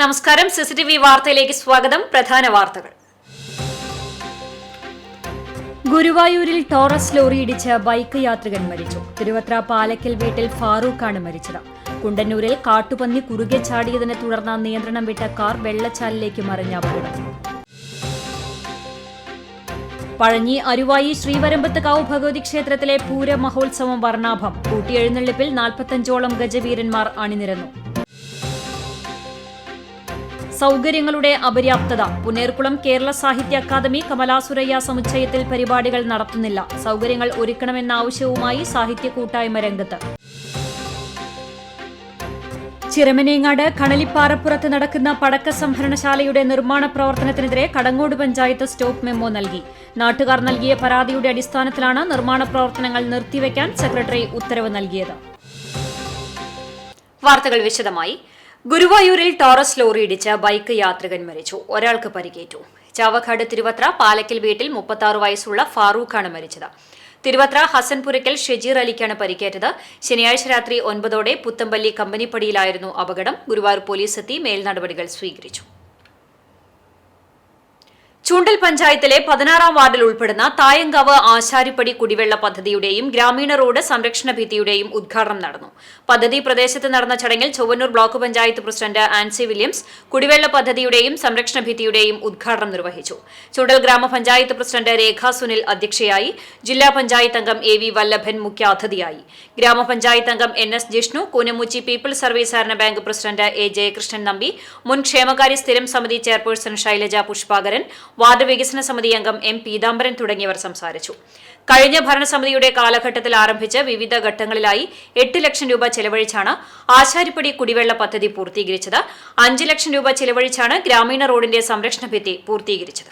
നമസ്കാരം. സിസിടിവി വാർത്തയിലേക്ക് സ്വാഗതം. പ്രധാന വാർത്തകൾ. ഗുരുവായൂരിൽ ടോറസ് ലോറി ഇടിച്ച് ബൈക്ക് യാത്രികൻ മരിച്ചു. തിരുവത്ര പാലക്കൽ വീട്ടിൽ ഫാറൂഖാണ് മരിച്ചത്. കുണ്ടന്നൂരിൽ കാട്ടുപന്നി കുറുകെ ചാടിയതിനെ തുടർന്ന് നിയന്ത്രണം വിട്ട കാർ വെള്ളച്ചാലിലേക്ക് മറിഞ്ഞ അപകടം. പഴഞ്ഞി അരുവായി ശ്രീവരമ്പത്തുകാവ് ഭഗവതി ക്ഷേത്രത്തിലെ പൂര മഹോത്സവം വർണ്ണാഭം. കൂട്ടിയെഴുന്നള്ളിപ്പിൽ 45ഓളം ഗജവീരന്മാർ അണിനിരന്നു. സൗകര്യങ്ങളുടെ അപര്യാപ്തത. പുന്നേർകുളം കേരള സാഹിത്യ അക്കാദമി കമലാസുരയ്യ സമുച്ചയത്തിൽ പരിപാടികൾ നടത്തുന്നില്ല. സൗകര്യങ്ങൾ ഒരുക്കണമെന്ന ആവശ്യവുമായി സാഹിത്യ കൂട്ടായ്മ രംഗത്ത്. ചിറമനേങ്ങാട് കണലിപ്പാറപ്പുറത്ത് നടക്കുന്ന പടക്ക സംഭരണശാലയുടെ നിർമ്മാണ പ്രവർത്തനത്തിനെതിരെ കടങ്ങോട് പഞ്ചായത്ത് സ്റ്റോപ്പ് മെമ്മോ നൽകി. നാട്ടുകാർ നൽകിയ പരാതിയുടെ അടിസ്ഥാനത്തിലാണ് നിർമ്മാണ പ്രവർത്തനങ്ങൾ നിർത്തിവെക്കാൻ സെക്രട്ടറി ഉത്തരവ് നൽകിയത്. വാർത്തകൾ വിശദമായി. ഗുരുവായൂരിൽ ടോറസ് ലോറി ഇടിച്ച് ബൈക്ക് യാത്രികൻ മരിച്ചു. ഒരാൾക്ക് പരിക്കേറ്റു. ചാവക്കാട് തിരുവത്ര പാലക്കൽ വീട്ടിൽ 36 വയസ്സുള്ള ഫാറൂഖാണ് മരിച്ചത്. തിരുവത്ര ഹസൻപുരയ്ക്കൽ ഷെജീർ അലിക്കാണ് പരിക്കേറ്റത്. ശനിയാഴ്ച രാത്രി 9 പുത്തമ്പള്ളി കമ്പനിപ്പടിയിലായിരുന്നു അപകടം. ഗുരുവായൂർ പോലീസ് എത്തി മേൽനടപടികൾ സ്വീകരിച്ചു. ചൂണ്ടൽ പഞ്ചായത്തിലെ 16-ാം വാർഡിൽ ഉൾപ്പെടുന്ന തായങ്കാവ് ആശാരിപ്പടി കുടിവെള്ള പദ്ധതിയുടെയും ഗ്രാമീണ റോഡ് സംരക്ഷണ ഭിത്തിയുടെയും ഉദ്ഘാടനം നടന്നു. പദ്ധതി പ്രദേശത്ത് നടന്ന ചടങ്ങിൽ Chowwannur block panchayat president Ancy Williams കുടിവെള്ള പദ്ധതിയുടെയും സംരക്ഷണ ഭിത്തിയുടെയും ഉദ്ഘാടനം നിർവഹിച്ചു. ചൂണ്ടൽ ഗ്രാമപഞ്ചായത്ത് പ്രസിഡന്റ് രേഖ സുനിൽ അധ്യക്ഷയായി. ജില്ലാ പഞ്ചായത്ത് അംഗം എ വി വല്ലഭൻ മുഖ്യാതിഥിയായി. ഗ്രാമപഞ്ചായത്ത് അംഗം NS Jishnu, Koonamuchi people's service സഹകരണ bank president A Jayakrishnan Nambi, മുൻ ക്ഷേമകാര്യ സ്ഥിരം സമിതി ചെയർപേഴ്സൺ ശൈലജ പുഷ്പാകരൻ, വാർഡ് വികസന സമിതി അംഗം M പീതാംബരൻ തുടങ്ങിയവർ സംസാരിച്ചു. കഴിഞ്ഞ ഭരണസമിതിയുടെ കാലഘട്ടത്തിൽ ആരംഭിച്ച് വിവിധ ഘട്ടങ്ങളിലായി 8 ലക്ഷം രൂപ ചെലവഴിച്ചാണ് ആശാരിപ്പടി കുടിവെള്ള പദ്ധതി പൂർത്തീകരിച്ചത്. 5 ലക്ഷം രൂപ ചെലവഴിച്ചാണ് ഗ്രാമീണ റോഡിന്റെ സംരക്ഷണ ഭിത്തി പൂർത്തീകരിച്ചത്.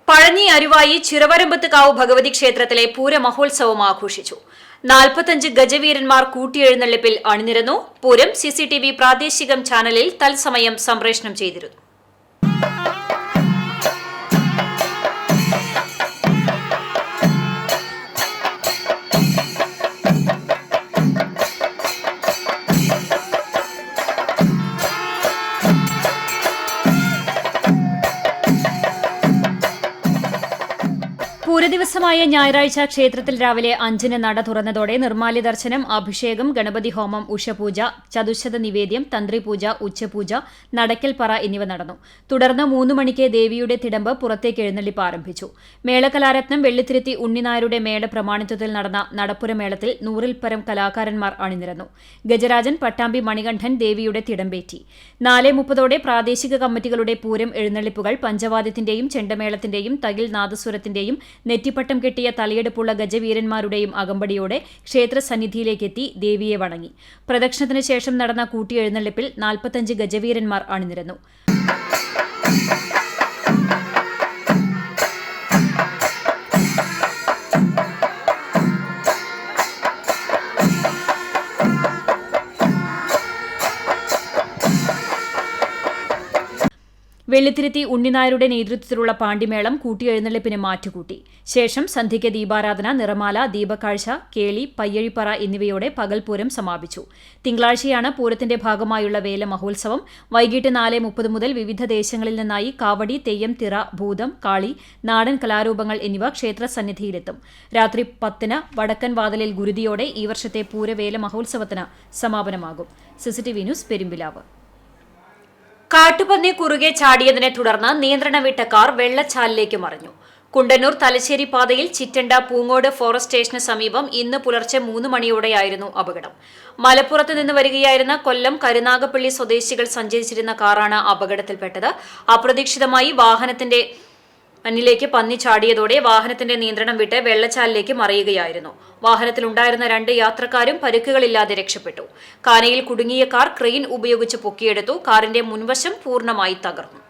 പഴഞ്ഞി അരുവായി ചിറവരമ്പത്തുകാവ് ഭഗവതി ക്ഷേത്രത്തിലെ പൂര മഹോത്സവം ആഘോഷിച്ചു. 45 ഗജവീരന്മാർ കൂട്ടിയെഴുന്നള്ളിപ്പിൽ അണിനിരന്നു. പൂരം CCTV പ്രാദേശികം ചാനലിൽ തത്സമയം സംപ്രേഷണം ചെയ്തിരുന്നു. പൂരദിവസമായ ഞായറാഴ്ച ക്ഷേത്രത്തിൽ രാവിലെ 5-ന് നട തുറന്നതോടെ നിർമ്മാല്യ ദർശനം, അഭിഷേകം, ഗണപതി ഹോമം, ഉഷപൂജ, ചതുശത നിവേദ്യം, തന്ത്രിപൂജ, ഉച്ചപൂജ, നടക്കൽപ്പറ എന്നിവ നടന്നു. തുടർന്ന് 3 മണിക്ക് ദേവിയുടെ തിടമ്പ് പുറത്തേക്ക് എഴുന്നള്ളിപ്പ് ആരംഭിച്ചു. മേളകലാരത്നം വെള്ളിത്തിരുത്തി ഉണ്ണിനായരുടെ മേള പ്രമാണിത്വത്തിൽ നടന്ന നടപ്പുരമേളത്തിൽ 100-ൽ പരം കലാകാരന്മാർ അണിനിരന്നു. ഗജരാജൻ പട്ടാമ്പി മണികണ്ഠൻ ദേവിയുടെ തിടമ്പേറ്റി. 4:30 പ്രാദേശിക കമ്മിറ്റികളുടെ പൂരം എഴുന്നള്ളിപ്പുകൾ പഞ്ചവാദ്യത്തിന്റെയും ചെണ്ടമേളത്തിന്റെയും തകിൽ നാദസ്വരത്തിന്റെയും നെറ്റിപ്പട്ടം കെട്ടിയ തലയെടുപ്പുള്ള ഗജവീരന്മാരുടെയും അകമ്പടിയോടെ ക്ഷേത്രസന്നിധിയിലേക്കെത്തി ദേവിയെ വണങ്ങി. പ്രദക്ഷിണത്തിന് ശേഷം നടന്ന കൂട്ടിയെഴുന്നള്ളിപ്പിൽ 45 ഗജവീരന്മാർ അണിനിരന്നു. വെള്ളിത്തിരുത്തി ഉണ്ണിനായരുടെ നേതൃത്വത്തിലുള്ള പാണ്ടിമേളം കൂട്ടിയെഴുന്നള്ളിപ്പിന് മാറ്റുകൂട്ടി. ശേഷം സന്ധ്യയ്ക്ക് ദീപാരാധന, നിറമാല, ദീപക്കാഴ്ച, കേളി, പയ്യഴിപ്പറ എന്നിവയോടെ പകൽപൂരം സമാപിച്ചു. തിങ്കളാഴ്ചയാണ് പൂരത്തിന്റെ ഭാഗമായുള്ള വേല മഹോത്സവം. വൈകിട്ട് 4:30 മുതൽ വിവിധ ദേശങ്ങളിൽ നിന്നായി കാവടി, തെയ്യം, തിറ, ഭൂതം, കാളി, നാടൻ കലാരൂപങ്ങൾ എന്നിവ ക്ഷേത്രസന്നിധിയിലെത്തും. രാത്രി 10-ന് വടക്കൻ വാതിലിൽ ഗുരുതിയോടെ ഈ വർഷത്തെ പൂരവേല മഹോത്സവത്തിന് സമാപനമാകും. CCTV news Perumpilavu. കാട്ടുപന്നി കുറുകെ ചാടിയതിനെ തുടർന്ന് നിയന്ത്രണം വിട്ട കാർ വെള്ളച്ചാലിലേക്ക് മറിഞ്ഞു. കുണ്ടന്നൂർ തലശ്ശേരി പാതയിൽ ചിറ്റണ്ട പൂങ്ങോട് ഫോറസ്റ്റ് സ്റ്റേഷന് സമീപം ഇന്ന് പുലർച്ചെ 3 മണിയോടെയായിരുന്നു അപകടം. മലപ്പുറത്ത് നിന്ന് വരികയായിരുന്ന കൊല്ലം കരുനാഗപ്പള്ളി സ്വദേശികൾ സഞ്ചരിച്ചിരുന്ന കാറാണ് അപകടത്തിൽപ്പെട്ടത്. അപ്രതീക്ഷിതമായി വാഹനത്തിന്റെ മണ്ണിലേക്ക് പന്നി ചാടിയതോടെ വാഹനത്തിന്റെ നിയന്ത്രണം വിട്ട് വെള്ളച്ചാലിലേക്ക് മറിയുകയായിരുന്നു. വാഹനത്തിലുണ്ടായിരുന്ന 2 യാത്രക്കാരും പരുക്കുകളില്ലാതെ രക്ഷപ്പെട്ടു. കാനയിൽ കുടുങ്ങിയ കാർ ക്രെയിൻ ഉപയോഗിച്ച് പൊക്കിയെടുത്തു. കാറിന്റെ മുൻവശം പൂർണ്ണമായി തകർന്നു.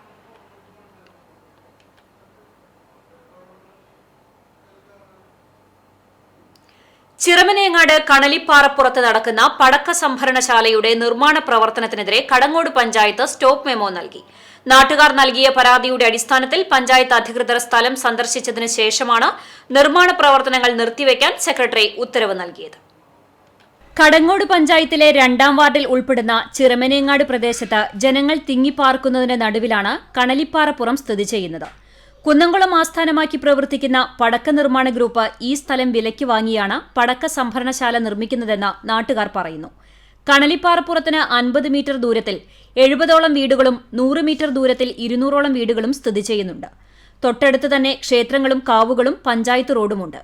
ചിറമനേങ്ങാട് കണലിപ്പാറപ്പുറത്ത് നടക്കുന്ന പടക്ക സംഭരണശാലയുടെ നിർമ്മാണ പ്രവർത്തനത്തിനെതിരെ കടങ്ങോട് പഞ്ചായത്ത് സ്റ്റോപ്പ് മെമ്മോ നൽകി. നാട്ടുകാർ നൽകിയ പരാതിയുടെ അടിസ്ഥാനത്തിൽ പഞ്ചായത്ത് അധികൃതർ സ്ഥലം സന്ദർശിച്ചതിന് ശേഷമാണ് നിർമ്മാണ പ്രവർത്തനങ്ങൾ നിർത്തിവെക്കാൻ സെക്രട്ടറി ഉത്തരവ് നൽകിയത്. കടങ്ങോട് പഞ്ചായത്തിലെ 2ാം വാർഡിൽ ഉൾപ്പെടുന്ന ചിറമനേങ്ങാട് പ്രദേശത്ത് ജനങ്ങൾ തിങ്ങിപ്പാർക്കുന്നതിന് നടുവിലാണ് കണലിപ്പാറപ്പുറം സ്ഥിതി ചെയ്യുന്നത്. കുന്നംകുളം ആസ്ഥാനമാക്കി പ്രവർത്തിക്കുന്ന പടക്ക നിർമ്മാണ ഗ്രൂപ്പ് ഈ സ്ഥലം വിലയ്ക്ക് വാങ്ങിയാണ് പടക്ക സംഭരണശാല നിർമ്മിക്കുന്നതെന്ന് നാട്ടുകാർ പറയുന്നു. കണലിപ്പാറപ്പുറത്തിന് 50 മീറ്റർ ദൂരത്തിൽ 70ഓളം വീടുകളും 100 മീറ്റർ ദൂരത്തിൽ 200ഓളം വീടുകളും സ്ഥിതി ചെയ്യുന്നുണ്ട്. തൊട്ടടുത്ത് തന്നെ ക്ഷേത്രങ്ങളും കാവുകളും പഞ്ചായത്ത് റോഡുമുണ്ട്.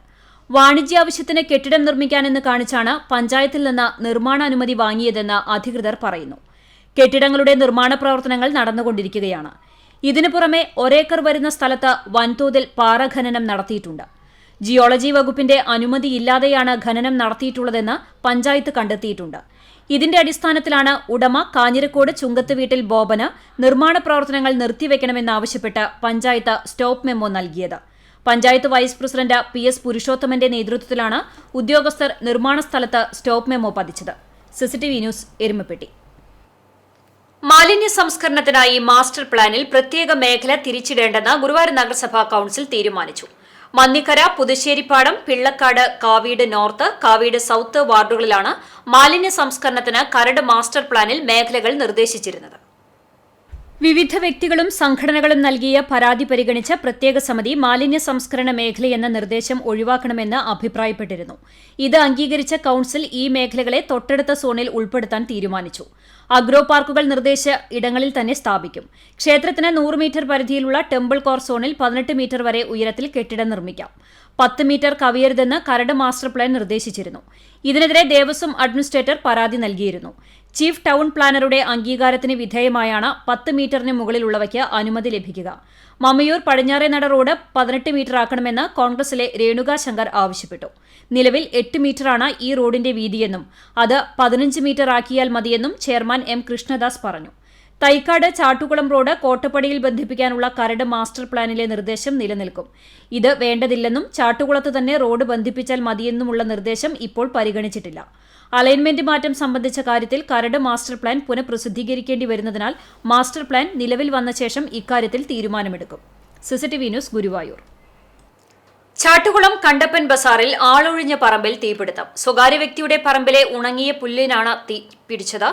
വാണിജ്യാവശ്യത്തിന് കെട്ടിടം നിർമ്മിക്കാനെന്ന് കാണിച്ചാണ് പഞ്ചായത്തിൽ നിന്ന് നിർമ്മാണാനുമതി വാങ്ങിയതെന്ന് അധികൃതർ പറയുന്നു. കെട്ടിടങ്ങളുടെ നിർമ്മാണ പ്രവർത്തനങ്ങൾ നടന്നുകൊണ്ടിരിക്കുകയാണ്. ഇതിനു പുറമെ ഒരേക്കർ വരുന്ന സ്ഥലത്ത് വൻതോതിൽ പാറ ഖനനം നടത്തിയിട്ടുണ്ട്. ജിയോളജി വകുപ്പിന്റെ അനുമതിയില്ലാതെയാണ് ഖനനം നടത്തിയിട്ടുള്ളതെന്ന് പഞ്ചായത്ത് കണ്ടെത്തിയിട്ടുണ്ട്. ഇതിന്റെ അടിസ്ഥാനത്തിലാണ് ഉടമ കാഞ്ഞിരക്കോട് ചുങ്കത്ത് വീട്ടിൽ ബോബന് നിർമ്മാണ പ്രവർത്തനങ്ങൾ നിർത്തിവെക്കണമെന്നാവശ്യപ്പെട്ട് പഞ്ചായത്ത് സ്റ്റോപ്പ് മെമ്മോ നൽകിയത്. പഞ്ചായത്ത് വൈസ് പ്രസിഡന്റ് PS പുരുഷോത്തമന്റെ നേതൃത്വത്തിലാണ് ഉദ്യോഗസ്ഥർ നിർമ്മാണ സ്ഥലത്ത് സ്റ്റോപ്പ് മെമ്മോ പതിച്ചത്. CCTV news, Erumapetty. മാലിന്യ സംസ്കരണത്തിനായി മാസ്റ്റർ പ്ലാനിൽ പ്രത്യേക മേഖല തിരിച്ചിടേണ്ടെന്ന് ഗുരുവായൂർ നഗരസഭാ കൌൺസിൽ തീരുമാനിച്ചു. മന്നിക്കര, പുതുശ്ശേരിപ്പാടം, പിള്ളക്കാട്, കാവീട് നോർത്ത്, കാവീട് സൌത്ത് വാർഡുകളിലാണ് മാലിന്യ സംസ്കരണത്തിന് കരട് മാസ്റ്റർ പ്ലാനിൽ മേഖലകൾ നിർദ്ദേശിച്ചിരുന്നത്. വിവിധ വ്യക്തികളും സംഘടനകളും നൽകിയ പരാതി പരിഗണിച്ച പ്രത്യേക സമിതി മാലിന്യ സംസ്കരണ മേഖലയെന്ന നിർദ്ദേശം ഒഴിവാക്കണമെന്ന് അഭിപ്രായപ്പെട്ടിരുന്നു. ഇത് അംഗീകരിച്ച കൌൺസിൽ ഈ മേഖലകളെ തൊട്ടടുത്ത സോണിൽ ഉൾപ്പെടുത്താൻ തീരുമാനിച്ചു. അഗ്രോ പാർക്കുകൾ നിർദ്ദേശിച്ച ഇടങ്ങളിൽ തന്നെ സ്ഥാപിക്കും. ക്ഷേത്രത്തിന് 100 മീറ്റർ പരിധിയിലുള്ള ടെമ്പിൾ കോർ സോണിൽ 18 മീറ്റർ വരെ ഉയരത്തിൽ കെട്ടിടം നിർമ്മിക്കാം. 10 മീറ്റർ കവിയരുതെന്ന് കരട് മാസ്റ്റർ പ്ലാൻ നിർദ്ദേശിച്ചിരുന്നു. ഇതിനെതിരെ ദേവസ്വം അഡ്മിനിസ്ട്രേറ്റർ പരാതി നൽകിയിരുന്നു. ചീഫ് ടൗൺ പ്ലാനറുടെ അംഗീകാരത്തിന് വിധേയമായാണ് 10 മീറ്ററിന് മുകളിലുള്ളവയ്ക്ക് അനുമതി ലഭിക്കുക. മമ്മയൂർ പടിഞ്ഞാറേനട റോഡ് 18 മീറ്റർ ആക്കണമെന്ന് കോൺഗ്രസിലെ രേണുക ശങ്കർ ആവശ്യപ്പെട്ടു. നിലവിൽ 8 മീറ്ററാണ് ഈ റോഡിന്റെ വീതിയെന്നും അത് 15 മീറ്റർ ആക്കിയാൽ മതിയെന്നും ചെയർമാൻ M. കൃഷ്ണദാസ് പറഞ്ഞു. തൈക്കാട് ചാട്ടുകുളം റോഡ് കോട്ടപ്പടിയിൽ ബന്ധിപ്പിക്കാനുള്ള കരട് മാസ്റ്റർ പ്ലാനിലെ നിർദ്ദേശം നിലനിൽക്കും. ഇത് വേണ്ടതില്ലെന്നും ചാട്ടുകുളത്ത് തന്നെ റോഡ് ബന്ധിപ്പിച്ചാൽ മതിയെന്നുമുള്ള നിർദ്ദേശം ഇപ്പോൾ പരിഗണിച്ചിട്ടില്ല. അലൈൻമെന്റ് മാറ്റം സംബന്ധിച്ച കാര്യത്തിൽ കരട് മാസ്റ്റർ പ്ലാൻ പുനഃപ്രസിദ്ധീകരിക്കേണ്ടി വരുന്നതിനാൽ മാസ്റ്റർ പ്ലാൻ നിലവിൽ വന്ന ശേഷം ഇക്കാര്യത്തിൽ തീരുമാനമെടുക്കും. CCTV news, Guruvayur. ചാട്ടുകുളം കണ്ടപ്പൻ ബസാറിൽ ആളൊഴിഞ്ഞ പറമ്പിൽ തീപിടുത്തം. സ്വകാര്യ വ്യക്തിയുടെ പറമ്പിലെ ഉണങ്ങിയ പുല്ലിനാണ് തീ പിടിച്ചത്.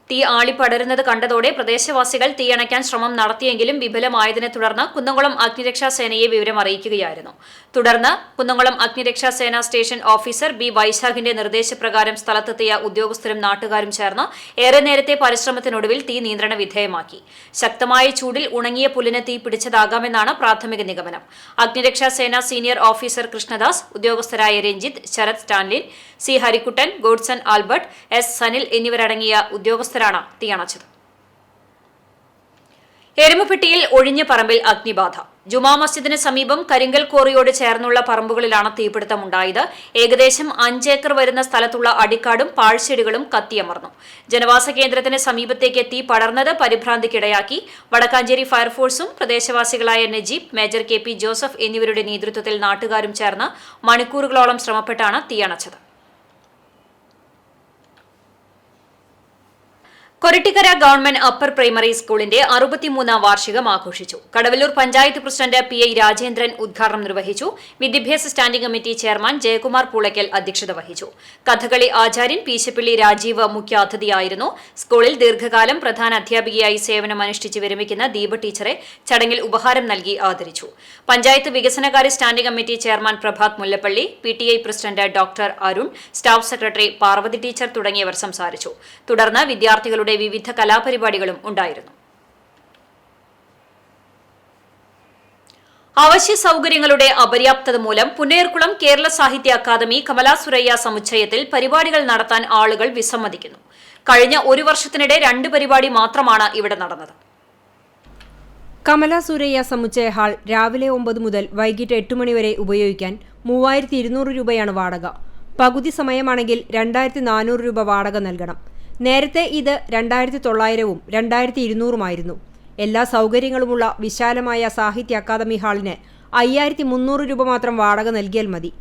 തീ ആളിപ്പടരുന്നത് കണ്ടതോടെ പ്രദേശവാസികൾ തീയണയ്ക്കാൻ ശ്രമം നടത്തിയെങ്കിലും വിഫലമായതിനെ തുടർന്ന് കുന്നംകുളം അഗ്നിരക്ഷാ സേനയെ വിവരം അറിയിക്കുകയായിരുന്നു. തുടർന്ന് കുന്നംകുളം അഗ്നിരക്ഷാ സേന സ്റ്റേഷൻ ഓഫീസർ B. വൈശാഖിന്റെ നിർദ്ദേശപ്രകാരം സ്ഥലത്തെത്തിയ ഉദ്യോഗസ്ഥരും നാട്ടുകാരും ചേർന്ന് ഏറെ നേരത്തെ പരിശ്രമത്തിനൊടുവിൽ തീ നിയന്ത്രണ വിധേയമാക്കി. ശക്തമായ ചൂടിൽ ഉണങ്ങിയ പുല്ലിന് തീ പിടിച്ചതാകാമെന്നാണ് പ്രാഥമിക നിഗമനം. അഗ്നിരക്ഷാ സേന സീനിയർ ഓഫീസർ കൃഷ്ണദാസ്, ഉദ്യോഗസ്ഥരായ Ranjith, Sarath, Stanlin, C. Harikuttan, Godson Albert, S. Sanil എന്നിവരടങ്ങിയ ഉദ്യോഗസ്ഥരാണ് തീയണച്ചത്. എരുമപ്പെട്ടിയിൽ ഒഴിഞ്ഞ പറമ്പിൽ അഗ്നിബാധ. ജുമാ മസ്ജിദിന് സമീപം കരിങ്കൽ കോറിയോട് ചേർന്നുള്ള പറമ്പുകളിലാണ് തീപിടുത്തമുണ്ടായത്. ഏകദേശം 5 ഏക്കർ വരുന്ന സ്ഥലത്തുള്ള അടിക്കാടും പാഴ്ചെടികളും കത്തിയമർന്നു. ജനവാസ കേന്ദ്രത്തിന് സമീപത്തേക്ക് തീ പടർന്നത് പരിഭ്രാന്തിക്കിടയാക്കി. വടക്കാഞ്ചേരി ഫയർഫോഴ്സും പ്രദേശവാസികളായ നജീബ്, മേജർ KP ജോസഫ് എന്നിവരുടെ നേതൃത്വത്തിൽ നാട്ടുകാരും ചേർന്ന് മണിക്കൂറുകളോളം ശ്രമപ്പെട്ടാണ് തീയണച്ചത്. കൊരട്ടിക്കര ഗവൺമെന്റ് അപ്പർ പ്രൈമറി സ്കൂളിന്റെ 63ാം വാർഷികം ആഘോഷിച്ചു. കടവല്ലൂർ പഞ്ചായത്ത് പ്രസിഡന്റ് PI രാജേന്ദ്രൻ ഉദ്ഘാടനം നിർവഹിച്ചു. വിദ്യാഭ്യാസ standing committee chairman Jayakumar Poolakkal അധ്യക്ഷത വഹിച്ചു. കഥകളി ആചാര്യൻ പീശപ്പള്ളി രാജീവ് മുഖ്യാതിഥിയായിരുന്നു. സ്കൂളിൽ ദീർഘകാലം പ്രധാന അധ്യാപികയായി സേവനമനുഷ്ഠിച്ച് വിരമിക്കുന്ന ദീപ ടീച്ചറെ ചടങ്ങിൽ ഉപഹാരം നൽകി ആദരിച്ചു. പഞ്ചായത്ത് വികസനകാര്യ standing committee chairman Prabhath Mullappally, PTI president doctor Arun, staff secretary Parvathy teacher തുടങ്ങിയവർ സംസാരിച്ചു. തുടർന്ന് വിദ്യാർത്ഥികളുടെ വിവിധ കലാപരിപാടികളും ഉണ്ടായിരുന്നു. അവശ്യ സൗകര്യങ്ങളുടെ അപര്യാപ്തത മൂലം പുന്നേർകുളം കേരള സാഹിത്യ അക്കാദമി കമലാ സുരയ്യ സമുച്ചയത്തിൽ പരിപാടികൾ നടത്താൻ ആളുകൾ വിസമ്മതിക്കുന്നു. കഴിഞ്ഞ ഒരു വർഷത്തിനിടെ 2 പരിപാടി മാത്രമാണ് ഇവിടെ നടന്നത്. കമലാ സുരയ്യ സമുച്ചയ ഹാൾ രാവിലെ 9 മുതൽ വൈകിട്ട് 8 മണി വരെ ഉപയോഗിക്കാൻ 3200 രൂപയാണ് വാടക. പകുതി സമയമാണെങ്കിൽ 2400 രൂപ വാടക നൽകണം. നേരത്തെ ഇത് 2900-ഉം 2200-ഉമായിരുന്നു. എല്ലാ സൗകര്യങ്ങളുമുള്ള വിശാലമായ സാഹിത്യ അക്കാദമി ഹാളിന് 5300 രൂപ മാത്രം വാടക നൽകിയാൽ മതി.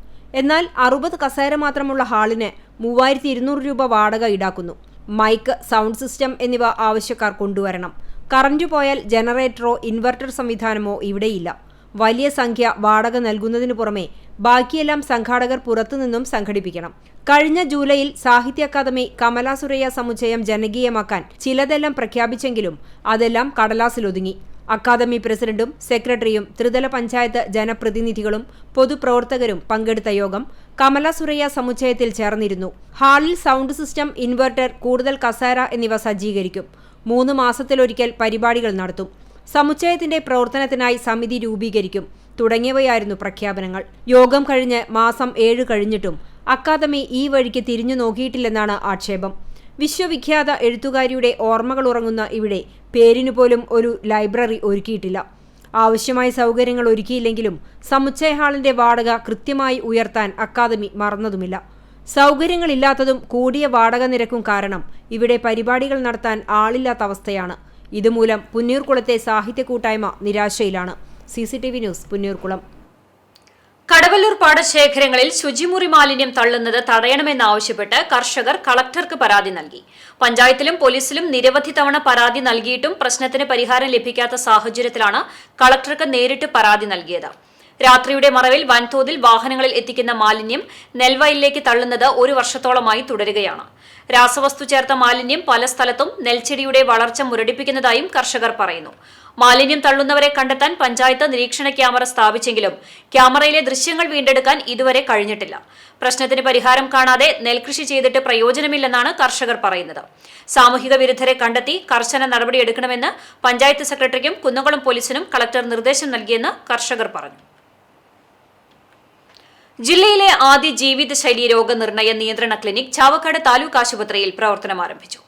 എന്നാൽ 60 കസേര മാത്രമുള്ള ഹാളിന് 3200 രൂപ വാടക ഈടാക്കുന്നു. മൈക്ക്, സൗണ്ട് സിസ്റ്റം എന്നിവ ആവശ്യക്കാർ കൊണ്ടുവരണം. കറന്റ് പോയാൽ ജനറേറ്ററോ ഇൻവെർട്ടർ സംവിധാനമോ ഇവിടെയില്ല. വലിയ സംഖ്യ വാടക നൽകുന്നതിനു പുറമെ ബാക്കിയെല്ലാം സംഘാടകർ പുറത്തുനിന്നും സംഘടിപ്പിക്കണം. കഴിഞ്ഞ ജൂലൈയിൽ സാഹിത്യ അക്കാദമി കമലാ സുരയ്യ സമുച്ചയം ജനകീയമാക്കാൻ ചിലതെല്ലാം പ്രഖ്യാപിച്ചെങ്കിലും അതെല്ലാം കടലാസിലൊതുങ്ങി. അക്കാദമി പ്രസിഡന്റും സെക്രട്ടറിയും ത്രിതല പഞ്ചായത്ത് ജനപ്രതിനിധികളും പൊതുപ്രവർത്തകരും പങ്കെടുത്ത യോഗം കമലാ സുരയ്യ സമുച്ചയത്തിൽ ചേർന്നിരുന്നു. ഹാളിൽ സൗണ്ട് സിസ്റ്റം, ഇൻവെർട്ടർ, കൂടുതൽ കസേര എന്നിവ സജ്ജീകരിക്കും. 3 മാസത്തിലൊരിക്കൽ പരിപാടികൾ നടത്തും. സമുച്ചയത്തിന്റെ പ്രവർത്തനത്തിനായി സമിതി രൂപീകരിക്കും തുടങ്ങിയവയായിരുന്നു പ്രഖ്യാപനങ്ങൾ. യോഗം കഴിഞ്ഞ് മാസം 7 കഴിഞ്ഞിട്ടും അക്കാദമി ഈ വഴിക്ക് തിരിഞ്ഞു നോക്കിയിട്ടില്ലെന്നാണ് ആക്ഷേപം. വിശ്വവിഖ്യാത എഴുത്തുകാരിയുടെ ഓർമ്മകൾ ഉറങ്ങുന്ന ഇവിടെ പേരിനുപോലും ഒരു ലൈബ്രറി ഒരുക്കിയിട്ടില്ല. ആവശ്യമായ സൗകര്യങ്ങൾ ഒരുക്കിയില്ലെങ്കിലും സമുച്ചയ ഹാളിന്റെ വാടക കൃത്യമായി ഉയർത്താൻ അക്കാദമി മറന്നതുമില്ല. സൗകര്യങ്ങളില്ലാത്തതും കൂടിയ വാടക നിരക്കും കാരണം ഇവിടെ പരിപാടികൾ നടത്താൻ ആളില്ലാത്ത അവസ്ഥയാണ്. ഇതുമൂലം പുന്നയൂർകുളത്തെ സാഹിത്യ കൂട്ടായ്മ നിരാശയിലാണ്. CCTV news, Punnayurkulam. കടവല്ലൂർ പാടശേഖരങ്ങളിൽ ശുചിമുറി മാലിന്യം തള്ളുന്നത് തടയണമെന്നാവശ്യപ്പെട്ട് കർഷകർ കളക്ടർക്ക് പരാതി നൽകി. പഞ്ചായത്തിലും പോലീസിലും നിരവധി തവണ പരാതി നൽകിയിട്ടും പ്രശ്നത്തിന് പരിഹാരം ലഭിക്കാത്ത സാഹചര്യത്തിലാണ് കളക്ടർക്ക് നേരിട്ട് പരാതി നൽകിയത്. രാത്രിയുടെ മറവിൽ വൻതോതിൽ വാഹനങ്ങളിൽ എത്തിക്കുന്ന മാലിന്യം നെൽവയലിലേക്ക് തള്ളുന്നത് 1 വർഷത്തോളമായി തുടരുകയാണ്. രാസവസ്തു ചേർത്ത മാലിന്യം പല സ്ഥലത്തും നെൽച്ചെടിയുടെ വളർച്ച മുരടിപ്പിക്കുന്നതായും കർഷകർ പറയുന്നു. മാലിന്യം തള്ളുന്നവരെ കണ്ടെത്താൻ പഞ്ചായത്ത് നിരീക്ഷണ ക്യാമറ സ്ഥാപിച്ചെങ്കിലും ക്യാമറയിലെ ദൃശ്യങ്ങൾ വീണ്ടെടുക്കാൻ ഇതുവരെ കഴിഞ്ഞിട്ടില്ല. പ്രശ്നത്തിന് പരിഹാരം കാണാതെ നെൽകൃഷി ചെയ്തിട്ട് പ്രയോജനമില്ലെന്നാണ് കർഷകർ പറയുന്നത്. സാമൂഹിക വിരുദ്ധരെ കണ്ടെത്തി കർശന നടപടിയെടുക്കണമെന്ന് പഞ്ചായത്ത് സെക്രട്ടറിക്കും കുന്നംകുളം പോലീസിനും കളക്ടർ നിർദ്ദേശം നൽകിയെന്ന് കർഷകർ പറഞ്ഞു. ജില്ലയിലെ ആദ്യ ജീവിതശൈലി രോഗനിർണയ നിയന്ത്രണ ക്ലിനിക് ചാവക്കാട് താലൂക്ക് ആശുപത്രിയിൽ പ്രവർത്തനം ആരംഭിച്ചു.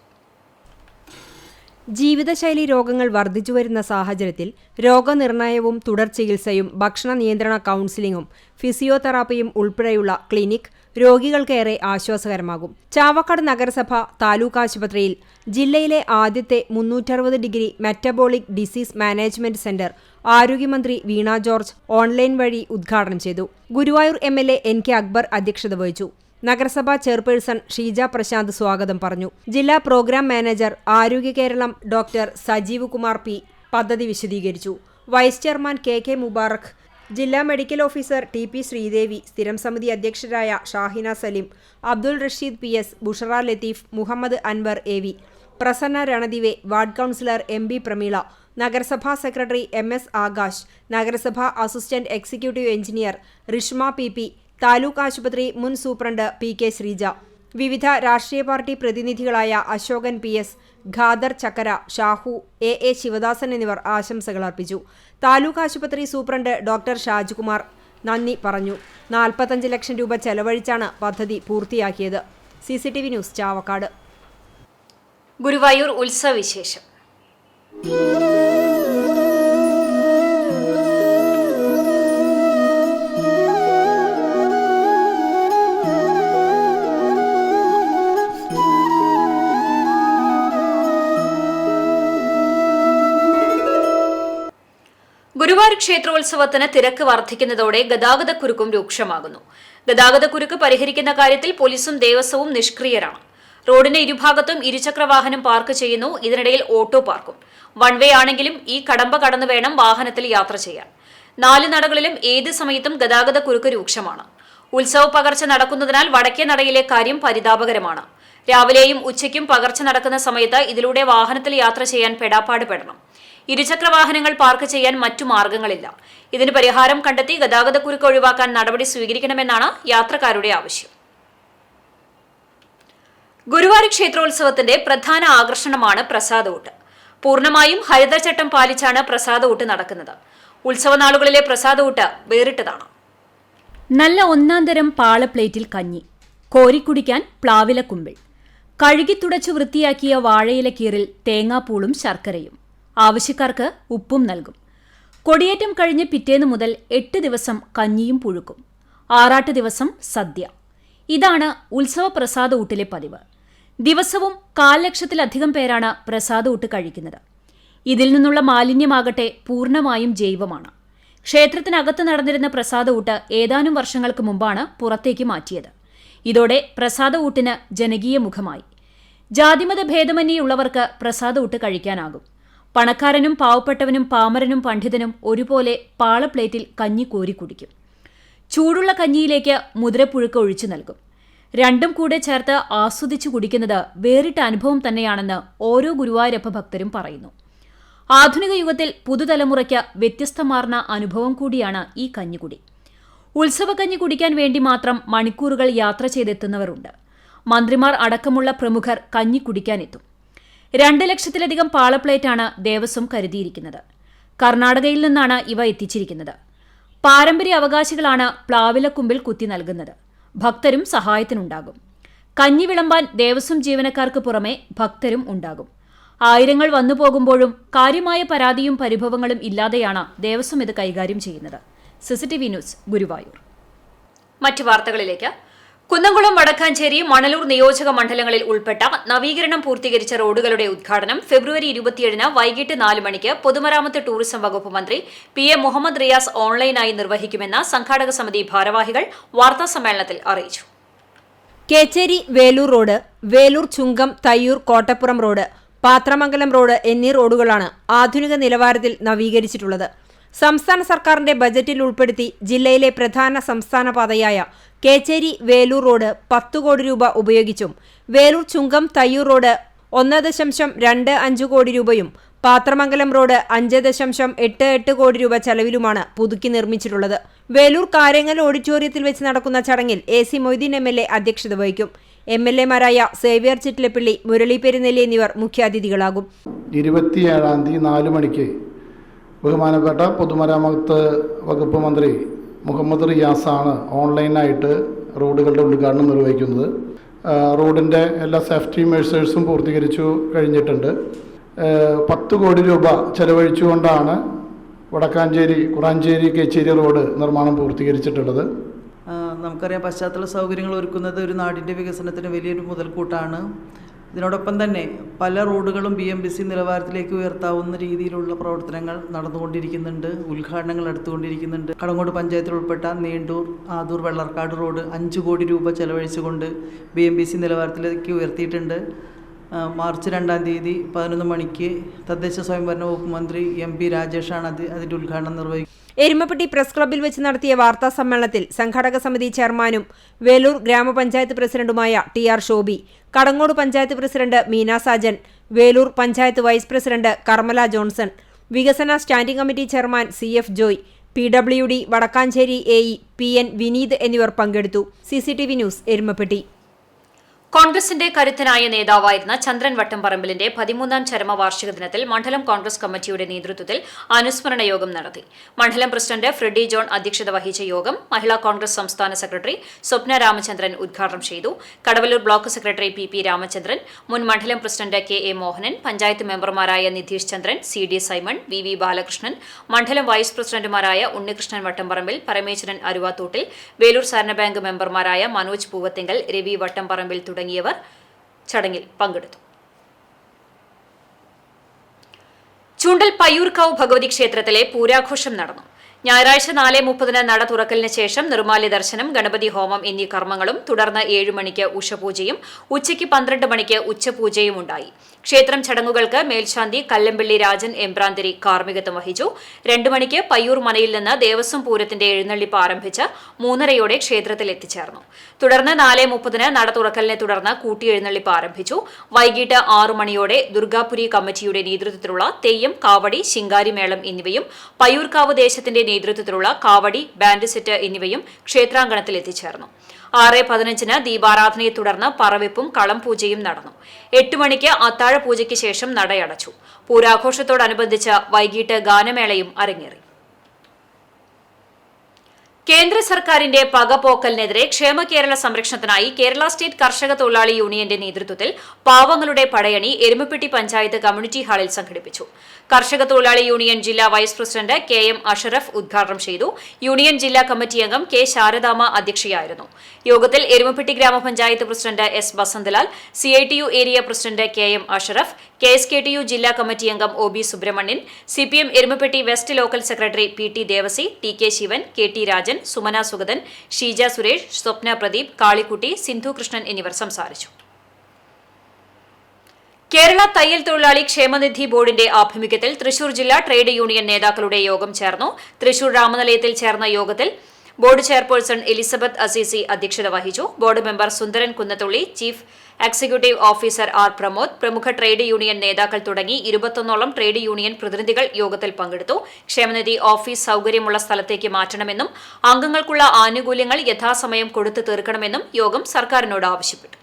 ജീവിതശൈലി രോഗങ്ങൾ വർദ്ധിച്ചുവരുന്ന സാഹചര്യത്തിൽ രോഗനിർണയവും തുടർ ചികിത്സയും ഭക്ഷണ നിയന്ത്രണ കൗൺസിലിംഗും ഫിസിയോതെറാപ്പിയും ഉൾപ്പെടെയുള്ള ക്ലിനിക് രോഗികൾക്കേറെ ആശ്വാസകരമാകും. ചാവക്കാട് നഗരസഭ താലൂക്ക് ആശുപത്രിയിൽ ജില്ലയിലെ ആദ്യത്തെ 360° മെറ്റബോളിക് ഡിസീസ് മാനേജ്മെന്റ് സെന്റർ ആരോഗ്യമന്ത്രി വീണ ജോർജ് ഓൺലൈൻ വഴി ഉദ്ഘാടനം ചെയ്തു. ഗുരുവായൂർ MLA NK അക്ബർ അധ്യക്ഷത വഹിച്ചു. നഗരസഭാ ചെയർപേഴ്സൺ ഷീജ പ്രശാന്ത് സ്വാഗതം പറഞ്ഞു. ജില്ലാ പ്രോഗ്രാം മാനേജർ ആരോഗ്യ കേരളം ഡോക്ടർ സജീവ് കുമാർ P പദ്ധതി വിശദീകരിച്ചു. വൈസ് ചെയർമാൻ KK മുബാറക്, ജില്ലാ മെഡിക്കൽ ഓഫീസർ TP ശ്രീദേവി, സ്ഥിരം സമിതി അധ്യക്ഷരായ Shahina Salim, Abdul Rasheed PS, Bushra Latheef, Muhammad Anwar AV, Prasanna Ranadive, ward councillor MB Prameela, നഗരസഭാ സെക്രട്ടറി MS ആകാശ്, നഗരസഭാ assistant executive engineer Rishma PP, taluk ആശുപത്രി മുൻ സൂപ്രണ്ട് PK ശ്രീജ, വിവിധ രാഷ്ട്രീയ പാർട്ടി പ്രതിനിധികളായ അശോകൻ PS, ഖാദർ ചക്കര, ഷാഹു, AA ശിവദാസൻ എന്നിവർ ആശംസകൾ അർപ്പിച്ചു. താലൂക്ക് ആശുപത്രി സൂപ്രണ്ട് ഡോക്ടർ ഷാജുകുമാർ നന്ദി പറഞ്ഞു. 45 ലക്ഷം രൂപ ചെലവഴിച്ചാണ് പദ്ധതി പൂർത്തിയാക്കിയത്. CCTV news, Chavakkad. ഗുരുവായൂർ ഉത്സവ വിശേഷം. ഗുരുവായൂർ ക്ഷേത്രോത്സവത്തിന് തിരക്ക് വർദ്ധിക്കുന്നതോടെ ഗതാഗതക്കുരുക്കും രൂക്ഷമാകുന്നു. ഗതാഗതക്കുരുക്ക് പരിഹരിക്കുന്ന കാര്യത്തിൽ പോലീസും ദേവസ്വവും നിഷ്ക്രിയരാണ്. റോഡിന് ഇരുഭാഗത്തും ഇരുചക്രവാഹനം പാർക്ക് ചെയ്യുന്നു. ഇതിനിടയിൽ ഓട്ടോ പാർക്കും. വൺ വേ ആണെങ്കിലും ഈ കടമ്പ കടന്നു വേണം വാഹനത്തിൽ യാത്ര ചെയ്യാൻ. 4 നടകളിലും ഏത് സമയത്തും ഗതാഗതക്കുരുക്ക് രൂക്ഷമാണ്. ഉത്സവ പകർച്ച നടക്കുന്നതിനാൽ വടക്കേ നടയിലെ കാര്യം പരിതാപകരമാണ്. രാവിലെയും ഉച്ചയ്ക്കും പകർച്ച നടക്കുന്ന സമയത്ത് ഇതിലൂടെ വാഹനത്തിൽ യാത്ര ചെയ്യാൻ പെടാപ്പാട് പെടണം. ഇരുചക്രവാഹനങ്ങൾ പാർക്ക് ചെയ്യാൻ മറ്റു മാർഗങ്ങളില്ല. ഇതിന് പരിഹാരം കണ്ടെത്തി ഗതാഗതക്കുരുക്ക് ഒഴിവാക്കാൻ നടപടി സ്വീകരിക്കണമെന്നാണ് യാത്രക്കാരുടെ ആവശ്യം. ഗുരുവായൂർ ക്ഷേത്രോത്സവത്തിന്റെ പ്രധാന ആകർഷണമാണ് പ്രസാദഊട്ട്. പൂർണ്ണമായും ഹരിതചട്ടം പാലിച്ചാണ് പ്രസാദഊട്ട് നടക്കുന്നത്. ഉത്സവനാളുകളിലെ പ്രസാദഊട്ട് വേറിട്ടതാണ്. നല്ല ഒന്നാന്തരം പാളപ്ലേറ്റിൽ കഞ്ഞി, കോരിക്കുടിക്കാൻ പ്ലാവിലക്കുമ്പിൾ, കഴുകിത്തുടച്ചു വൃത്തിയാക്കിയ വാഴയിലക്കീറിൽ തേങ്ങാപ്പൂളും ശർക്കരയും. ആവശ്യക്കാർക്ക് ഉപ്പും നൽകും. കൊടിയേറ്റം കഴിഞ്ഞ് പിറ്റേന്ന് മുതൽ 8 ദിവസം കഞ്ഞിയും പുഴുക്കും. ആറാട്ട് ദിവസം സദ്യ. ഇതാണ് ഉത്സവ പ്രസാദഊട്ടിലെ പതിവ്. ദിവസവും 1/4 ലക്ഷത്തിലധികം പേരാണ് പ്രസാദഊട്ട് കഴിക്കുന്നത്. ഇതിൽ നിന്നുള്ള മാലിന്യമാകട്ടെ പൂർണ്ണമായും ജൈവമാണ്. ക്ഷേത്രത്തിനകത്ത് നടന്നിരുന്ന പ്രസാദഊട്ട് ഏതാനും വർഷങ്ങൾക്ക് മുമ്പാണ് പുറത്തേക്ക് മാറ്റിയത്. ഇതോടെ പ്രസാദഊട്ടിന് ജനകീയ മുഖമായി. ജാതിമത ഭേദമന്യേയുള്ളവർക്ക് പ്രസാദഊട്ട് കഴിക്കാനാകും. പണക്കാരനും പാവപ്പെട്ടവനും പാമരനും പണ്ഡിതനും ഒരുപോലെ പാളപ്ലേറ്റിൽ കഞ്ഞി കോരി കുടിക്കും. ചൂടുള്ള കഞ്ഞിയിലേക്ക് മുതിരപ്പുഴുക്ക് ഒഴിച്ചു നൽകും. രണ്ടും കൂടെ ചേർത്ത് ആസ്വദിച്ചു കുടിക്കുന്നത് വേറിട്ട അനുഭവം തന്നെയാണെന്ന് ഓരോ ഗുരുവായൂരപ്പ ഭക്തരും പറയുന്നു. ആധുനിക യുഗത്തിൽ പുതുതലമുറയ്ക്ക് വ്യത്യസ്തമാർന്ന അനുഭവം കൂടിയാണ് ഈ കഞ്ഞികുടി. ഉത്സവക്കഞ്ഞി കുടിക്കാൻ വേണ്ടി മാത്രം മണിക്കൂറുകൾ യാത്ര ചെയ്തെത്തുന്നവരുണ്ട്. മന്ത്രിമാർ അടക്കമുള്ള പ്രമുഖർ കഞ്ഞി കുടിക്കാനെത്തും. 2 ലക്ഷത്തിലധികം പാളപ്ലേറ്റാണ് ദേവസ്വം കരുതിയിരിക്കുന്നത്. കർണാടകയിൽ നിന്നാണ് ഇവ എത്തിച്ചിരിക്കുന്നത്. പാരമ്പര്യ അവകാശികളാണ് പ്ലാവിലക്കുമ്പിൽ കുത്തി നൽകുന്നത്. ഭക്തരും സഹായത്തിനുണ്ടാകും. കഞ്ഞി വിളമ്പാൻ ദേവസ്വം ജീവനക്കാർക്ക് പുറമെ ഭക്തരും ഉണ്ടാകും. ആയിരങ്ങൾ വന്നു പോകുമ്പോഴും കാര്യമായ പരാതിയും പരിഭവങ്ങളും ഇല്ലാതെയാണ് ദേവസ്വം ഇത് കൈകാര്യം ചെയ്യുന്നത്. CCTV news, Guruvayur. മറ്റു വാർത്തകളിലേക്ക്. കുന്നംകുളം, വടക്കാഞ്ചേരി, മണലൂർ നിയോജക മണ്ഡലങ്ങളിൽ ഉൾപ്പെട്ട നവീകരണം പൂർത്തീകരിച്ച റോഡുകളുടെ ഉദ്ഘാടനം ഫെബ്രുവരി 27 വൈകിട്ട് 4 മണിക്ക് പൊതുമരാമത്ത് ടൂറിസം വകുപ്പ് മന്ത്രി PM മുഹമ്മദ് റിയാസ് ഓൺലൈനായി നിർവഹിക്കുമെന്ന് സംഘാടക സമിതി ഭാരവാഹികൾ വാർത്താസമ്മേളനത്തിൽ അറിയിച്ചു. കേച്ചേരി വേലൂർ റോഡ്, വേലൂർ ചുങ്കം തയ്യൂർ കോട്ടപ്പുറം റോഡ്, പാത്രമംഗലം റോഡ് എന്നീ റോഡുകളാണ് ആധുനിക നിലവാരത്തിൽ നവീകരിച്ചിട്ടുള്ളത്. സംസ്ഥാന സർക്കാരിന്റെ ബജറ്റിൽ ഉൾപ്പെടുത്തി ജില്ലയിലെ പ്രധാന സംസ്ഥാന പാതയായ കേച്ചേരി വേലൂർ റോഡ് 10 കോടി രൂപ ഉപയോഗിച്ചും വേലൂർ ചുങ്കം തയ്യൂർ റോഡ് 1.25 കോടി രൂപയും പാത്രമംഗലം റോഡ് 5.88 കോടി രൂപ ചെലവിലുമാണ് പുതുക്കി നിർമ്മിച്ചിട്ടുള്ളത്. വേലൂർ കാരങ്ങൽ ഓഡിറ്റോറിയത്തിൽ വെച്ച് നടക്കുന്ന ചടങ്ങിൽ AC മൊയ്തീൻ MLA അധ്യക്ഷത വഹിക്കും. MLA-മാരായ സേവ്യർ ചിറ്റ്ലപ്പള്ളി, മുരളി പെരുന്നെല്ലി എന്നിവർ മുഖ്യാതിഥികളാകും. 27-ാം തീയതി 4 മണിക്ക് ബഹുമാനപ്പെട്ട പൊതുമരാമത്ത് വകുപ്പ് മന്ത്രി മുഹമ്മദ് റിയാസാണ് ഓൺലൈനായിട്ട് റോഡുകളുടെ ഉദ്ഘാടനം നിർവഹിക്കുന്നത്. റോഡിൻ്റെ എല്ലാ സേഫ്റ്റി മെഷേഴ്സും പൂർത്തീകരിച്ചു കഴിഞ്ഞിട്ടുണ്ട്. 10 കോടി രൂപ ചെലവഴിച്ചുകൊണ്ടാണ് വടക്കാഞ്ചേരി, കുറാഞ്ചേരി, കേച്ചേരി റോഡ് നിർമ്മാണം പൂർത്തീകരിച്ചിട്ടുള്ളത്. നമുക്കറിയാം, പശ്ചാത്തല സൗകര്യങ്ങൾ ഒരുക്കുന്നത് ഒരു നാടിൻ്റെ വികസനത്തിന് വലിയൊരു മുതൽക്കൂട്ടാണ്. ഇതിനോടൊപ്പം തന്നെ പല റോഡുകളും BMBC നിലവാരത്തിലേക്ക് ഉയർത്താവുന്ന രീതിയിലുള്ള പ്രവർത്തനങ്ങൾ നടന്നുകൊണ്ടിരിക്കുന്നുണ്ട്, ഉദ്ഘാടനങ്ങൾ നടത്തുകൊണ്ടിരിക്കുന്നുണ്ട്. കടങ്ങോട് പഞ്ചായത്തിൽ ഉൾപ്പെട്ട നീണ്ടൂർ, ആദൂർ, വെള്ളർക്കാട് റോഡ് 5 കോടി രൂപ ചെലവഴിച്ചുകൊണ്ട് BMBC നിലവാരത്തിലേക്ക് ഉയർത്തിയിട്ടുണ്ട്. മാർച്ച് 2-ാം തീയതി 11 മണിക്ക് തദ്ദേശ സ്വയംഭരണ വകുപ്പ് മന്ത്രി MP രാജേഷാണ് അതിൻ്റെ ഉദ്ഘാടനം നിർവഹിക്കുന്നത്. എരുമപ്പെട്ടി പ്രസ് ക്ലബ്ബിൽ വെച്ച് നടത്തിയ വാർത്താ സമ്മേളനത്തിൽ സംഘാടക സമിതി ചെയർമാനും വേലൂർ ഗ്രാമപഞ്ചായത്ത് പ്രസിഡന്റുമായ TR Shobi, Kadangode panchayat president Meena Sajan, Velur panchayat vice president Karmala Johnson, വികസന standing committee chairman CF Joy, PWD Wadakkanchery AE PN Vineeth എന്നിവർ പങ്കെടുത്തു. CCTV news, Erumapetty. കോൺഗ്രസിന്റെ കരുത്തനായ നേതാവായിരുന്ന ചന്ദ്രൻ വട്ടംപറമ്പിലിന്റെ 13ാം ചരമവാർഷിക ദിനത്തിൽ മണ്ഡലം കോൺഗ്രസ് കമ്മിറ്റിയുടെ നേതൃത്വത്തിൽ അനുസ്മരണ യോഗം നടത്തി. മണ്ഡലം പ്രസിഡന്റ് ഫ്രെഡി ജോൺ അധ്യക്ഷത വഹിച്ച യോഗം മഹിളാ കോൺഗ്രസ് സംസ്ഥാന സെക്രട്ടറി സ്വപ്ന രാമചന്ദ്രൻ ഉദ്ഘാടനം ചെയ്തു. Kadavallur block secretary PP Ramachandran, മുൻ മണ്ഡലം പ്രസിഡന്റ് KA മോഹനൻ, പഞ്ചായത്ത് മെമ്പർമാരായ നിധീഷ് ചന്ദ്രൻ, CD സൈമൺ, VV ബാലകൃഷ്ണൻ, മണ്ഡലം വൈസ് പ്രസിഡന്റുമാരായ ഉണ്ണികൃഷ്ണൻ വട്ടംപറമ്പിൽ, പരമേശ്വരൻ അരുവാത്തോട്ടിൽ, വേലൂർ സഹകരണ ബാങ്ക് മെമ്പർമാരായ മനോജ് പൂവത്തിങ്കൽ, രവി വട്ടംപറമ്പിൽ തുടങ്ങിയവർ ചടങ്ങിൽ പങ്കെടുത്തു. ചൂണ്ടൽ പയ്യൂർക്കാവ് ഭഗവതി ക്ഷേത്രത്തിലെ പൂരാഘോഷം നടന്നു. ഞായറാഴ്ച 4:30 നട തുറക്കലിന് ശേഷം നിർമ്മാല്യ ദർശനം, ഗണപതി ഹോമം എന്നീ കർമ്മങ്ങളും തുടർന്ന് 7 മണിക്ക് ഉഷപൂജയും ഉച്ചയ്ക്ക് 12 മണിക്ക് ഉച്ചപൂജയും ഉണ്ടായി. ക്ഷേത്രം ചടങ്ങുകൾക്ക് മേൽശാന്തി കല്ലമ്പള്ളി രാജൻ എംബ്രാന്തിരി കാർമ്മികത്വം വഹിച്ചു. 2 മണിക്ക് പയ്യൂർ മനയിൽ നിന്ന് ദേവസ്വം പൂരത്തിന്റെ എഴുന്നള്ളിപ്പ് ആരംഭിച്ച് 3:30 ക്ഷേത്രത്തിൽ എത്തിച്ചേർന്നു. തുടർന്ന് 4:30 നട തുറക്കലിനെ തുടർന്ന് കൂട്ടിയെഴുന്നള്ളിപ്പ് ആരംഭിച്ചു. വൈകിട്ട് 6 മണിയോടെ ദുർഗാപുരി കമ്മിറ്റിയുടെ നേതൃത്വത്തിലുള്ള തെയ്യം, കാവടി, ശിങ്കാരിമേളം എന്നിവയും പയ്യൂർക്കാവ് ദേശത്തിന്റെ നേതൃത്വത്തിലുള്ള കാവടി, ബാൻഡ് സെറ്റ് എന്നിവയും ക്ഷേത്രാങ്കണത്തിൽ എത്തിച്ചേർന്നു. 6:15 ദീപാരാധനയെ തുടർന്ന് പറവെപ്പും കളം പൂജയും നടന്നു. 8 മണിക്ക് അത്താഴ പൂജയ്ക്ക് ശേഷം നടയടച്ചു. പൂരാഘോഷത്തോടനുബന്ധിച്ച് വൈകിട്ട് ഗാനമേളയും അരങ്ങേറി. കേന്ദ്ര സർക്കാരിന്റെ പകപോക്കലിനെതിരെ ക്ഷേമ കേരള സംരക്ഷണത്തിനായി കേരള സ്റ്റേറ്റ് കർഷക തൊഴിലാളി യൂണിയന്റെ നേതൃത്വത്തിൽ പാവങ്ങളുടെ പടയണി എരുമപ്പെട്ടി പഞ്ചായത്ത് കമ്മ്യൂണിറ്റി ഹാളിൽ സംഘടിപ്പിച്ചു. കർഷക തൊഴിലാളി യൂണിയൻ ജില്ലാ വൈസ് പ്രസിഡന്റ് KM അഷറഫ് ഉദ്ഘാടനം ചെയ്തു. യൂണിയൻ ജില്ലാ കമ്മിറ്റി അംഗം K ശാരദാമ്മ അധ്യക്ഷയായിരുന്നു. യോഗത്തിൽ എരുമപ്പെട്ടി ഗ്രാമപഞ്ചായത്ത് president S Basanthalal, CITU area president KM Asharaf, KSKTU ജില്ലാ കമ്മിറ്റി അംഗം OB Subrahmanyan, CPM Erumapetty west local secretary PT Devasi, TK Sivan, KT Rajan, Sumana Sugathan, Sheeja Suresh, Swapna Pradeep, Kalikutty, Sindhu Krishnan എന്നിവർ സംസാരിച്ചു. കേരള തയ്യൽ തൊഴിലാളി ക്ഷേമനിധി ബോർഡിന്റെ ആഭിമുഖ്യത്തിൽ തൃശൂർ ജില്ലാ ട്രേഡ് യൂണിയൻ നേതാക്കളുടെ യോഗം ചേർന്നു. തൃശൂർ രാമനിലയത്തിൽ ചേർന്ന യോഗത്തിൽ ബോർഡ് ചെയർപേഴ്സൺ എലിസബത്ത് അസീസി അധ്യക്ഷത വഹിച്ചു. Board member Sundaran Kunnathully, chief executive officer R Pramod, പ്രമുഖ ട്രേഡ് യൂണിയൻ നേതാക്കൾ തുടങ്ങി 21ഓളം ട്രേഡ് യൂണിയൻ പ്രതിനിധികൾ യോഗത്തിൽ പങ്കെടുത്തു. ക്ഷേമനിധി ഓഫീസ് സൌകര്യമുള്ള സ്ഥലത്തേക്ക് മാറ്റണമെന്നും അംഗങ്ങൾക്കുള്ള ആനുകൂല്യങ്ങൾ യഥാസമയം കൊടുത്തു തീർക്കണമെന്നും യോഗം സർക്കാരിനോട് ആവശ്യപ്പെട്ടു.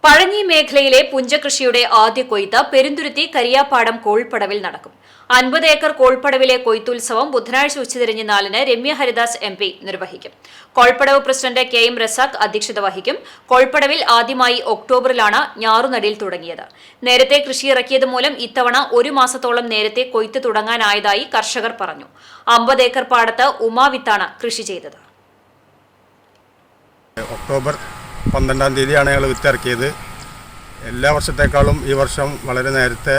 പഴഞ്ഞി മേഖലയിലെ പുഞ്ചകൃഷിയുടെ ആദ്യ കൊയ്ത്ത് പെരുന്തുരുത്തി കരിയാപ്പാടം കോൾപ്പടവിൽ നടക്കും. 50 ഏക്കർ കോൾപ്പടവിലെ കൊയ്ത്തുത്സവം ബുധനാഴ്ച ഉച്ചതിരിഞ്ഞ് 4-ന് രമ്യ ഹരിദാസ് MP നിർവഹിക്കും. കോൾപ്പടവ് പ്രസിഡന്റ് KM റസാഖ് അധ്യക്ഷത വഹിക്കും. കോൾപ്പടവിൽ ആദ്യമായി ഒക്ടോബറിലാണ് ഞാറുനടിയിൽ തുടങ്ങിയത്. നേരത്തെ കൃഷി ഇറക്കിയത് മൂലം ഇത്തവണ 1 മാസത്തോളം നേരത്തെ കൊയ്ത്ത് തുടങ്ങാനായതായി കർഷകർ പറഞ്ഞു. 50 ഏക്കർ പാടത്ത് ഉമാവിത്താണ് കൃഷി ചെയ്തത്. ഒക്ടോബർ 12-ാം തീയതിയാണ് ഞങ്ങൾ വിത്തിറക്കിയത്. എല്ലാ വർഷത്തേക്കാളും ഈ വർഷം വളരെ നേരത്തെ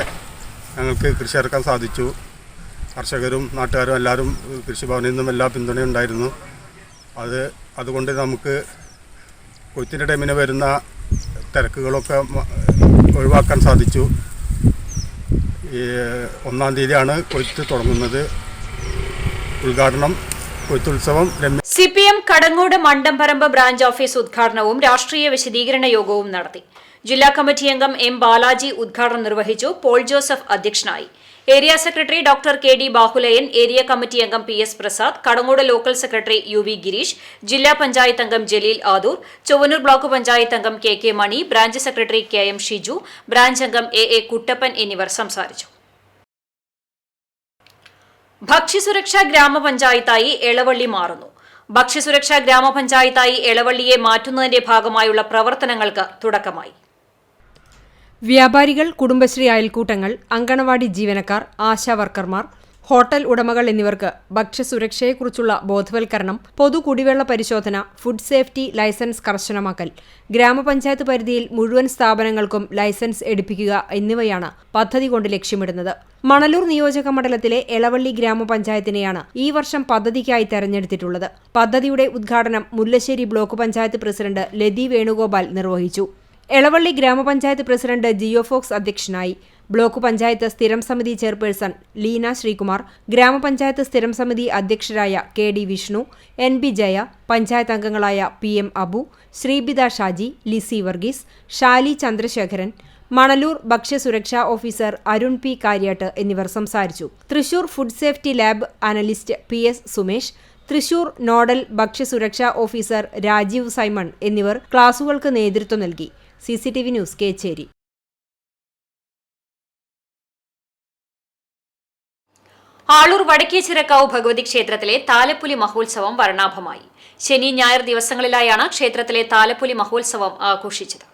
ഞങ്ങൾക്ക് കൃഷി ഇറക്കാൻ സാധിച്ചു. കർഷകരും നാട്ടുകാരും എല്ലാവരും കൃഷിഭവനിൽ നിന്നും എല്ലാ പിന്തുണയും ഉണ്ടായിരുന്നു. അതുകൊണ്ട് നമുക്ക് കൊയ്ത്തിൻ്റെ ടൈമിന് വരുന്ന തിരക്കുകളൊക്കെ ഒഴിവാക്കാൻ സാധിച്ചു. ഈ 1-ാം തീയതിയാണ് കൊയ്ത്ത് തുടങ്ങുന്നത്. ഉദ്ഘാടനം കൊയ്ത്തുത്സവം CPM Kadangode Mandamparamb branch office ഉദ്ഘാടനവും രാഷ്ട്രീയ വിശദീകരണ യോഗവും നടത്തി. ജില്ലാ കമ്മിറ്റി അംഗം M ബാലാജി ഉദ്ഘാടനം നിർവഹിച്ചു. പോൾ ജോസഫ് അധ്യക്ഷനായി. Area secretary doctor KD Bahuleyan, area committee അംഗം PS Prasad, Kadangode local secretary UV Gireesh, ജില്ലാ പഞ്ചായത്ത് അംഗം ജലീൽ ആദൂർ, ചൊവ്വന്നൂർ ബ്ലോക്ക് പഞ്ചായത്ത് അംഗം KK Mani, branch secretary KM Shiju, branch അംഗം AA കുട്ടപ്പൻ എന്നിവർ സംസാരിച്ചു. ഭക്ഷ്യസുരക്ഷാ ഗ്രാമപഞ്ചായത്തായി എളവള്ളി മാറുന്നു. ഭക്ഷ്യസുരക്ഷാ ഗ്രാമപഞ്ചായത്തായി എളവള്ളിയെ മാറ്റുന്നതിന്റെ ഭാഗമായുള്ള പ്രവർത്തനങ്ങൾക്ക് തുടക്കമായി. വ്യാപാരികൾ, കുടുംബശ്രീ അയൽക്കൂട്ടങ്ങൾ, അങ്കണവാടി ജീവനക്കാർ, ആശാവർക്കർമാർ, ഹോട്ടൽ ഉടമകൾ എന്നിവർക്ക് ഭക്ഷ്യസുരക്ഷയെക്കുറിച്ചുള്ള ബോധവൽക്കരണം, പൊതു കുടിവെള്ള പരിശോധന, ഫുഡ് സേഫ്റ്റി ലൈസൻസ് കർശനമാക്കൽ, ഗ്രാമപഞ്ചായത്ത് പരിധിയിൽ മുഴുവൻ സ്ഥാപനങ്ങൾക്കും ലൈസൻസ് എടുപ്പിക്കുക എന്നിവയാണ് പദ്ധതി കൊണ്ട് ലക്ഷ്യമിടുന്നത്. മണലൂർ നിയോജക മണ്ഡലത്തിലെ എളവള്ളി ഗ്രാമപഞ്ചായത്തിനെയാണ് ഈ വർഷം പദ്ധതിക്കായി തെരഞ്ഞെടുത്തിട്ടുള്ളത്. പദ്ധതിയുടെ ഉദ്ഘാടനം മുല്ലശ്ശേരി ബ്ലോക്ക് പഞ്ചായത്ത് പ്രസിഡന്റ് ലതി വേണുഗോപാൽ നിർവഹിച്ചു. എളവള്ളി ഗ്രാമപഞ്ചായത്ത് പ്രസിഡന്റ് ജിയോ ഫോക്സ് അധ്യക്ഷനായി. ബ്ലോക്ക് പഞ്ചായത്ത് സ്ഥിരം സമിതി ചെയർപേഴ്സൺ ലീന ശ്രീകുമാർ, ഗ്രാമപഞ്ചായത്ത് സ്ഥിരം സമിതി അധ്യക്ഷരായ KD വിഷ്ണു, NB ജയ, പഞ്ചായത്ത് അംഗങ്ങളായ PM അബു, ശ്രീബിത ഷാജി, ലിസി വർഗീസ്, ഷാലി ചന്ദ്രശേഖരൻ, മണലൂർ ഭക്ഷ്യസുരക്ഷാ ഓഫീസർ അരുൺ P കാര്യാട്ട് എന്നിവർ സംസാരിച്ചു. Thrissur food safety lab analyst PS Sumesh, Thrissur nodal ഭക്ഷ്യസുരക്ഷാ ഓഫീസർ രാജീവ് സൈമൺ എന്നിവർ ക്ലാസുകൾക്ക് നേതൃത്വം നൽകി. CCTV news Kechery. ആളൂർ വടക്കേച്ചിറക്കാവ് ഭഗവതി ക്ഷേത്രത്തിലെ താലപ്പൊലി മഹോത്സവം വർണ്ണാഭമായി. ശനി ഞായർ ദിവസങ്ങളിലായാണ് ക്ഷേത്രത്തിലെ താലപ്പൊലി മഹോത്സവം ആഘോഷിച്ചത്.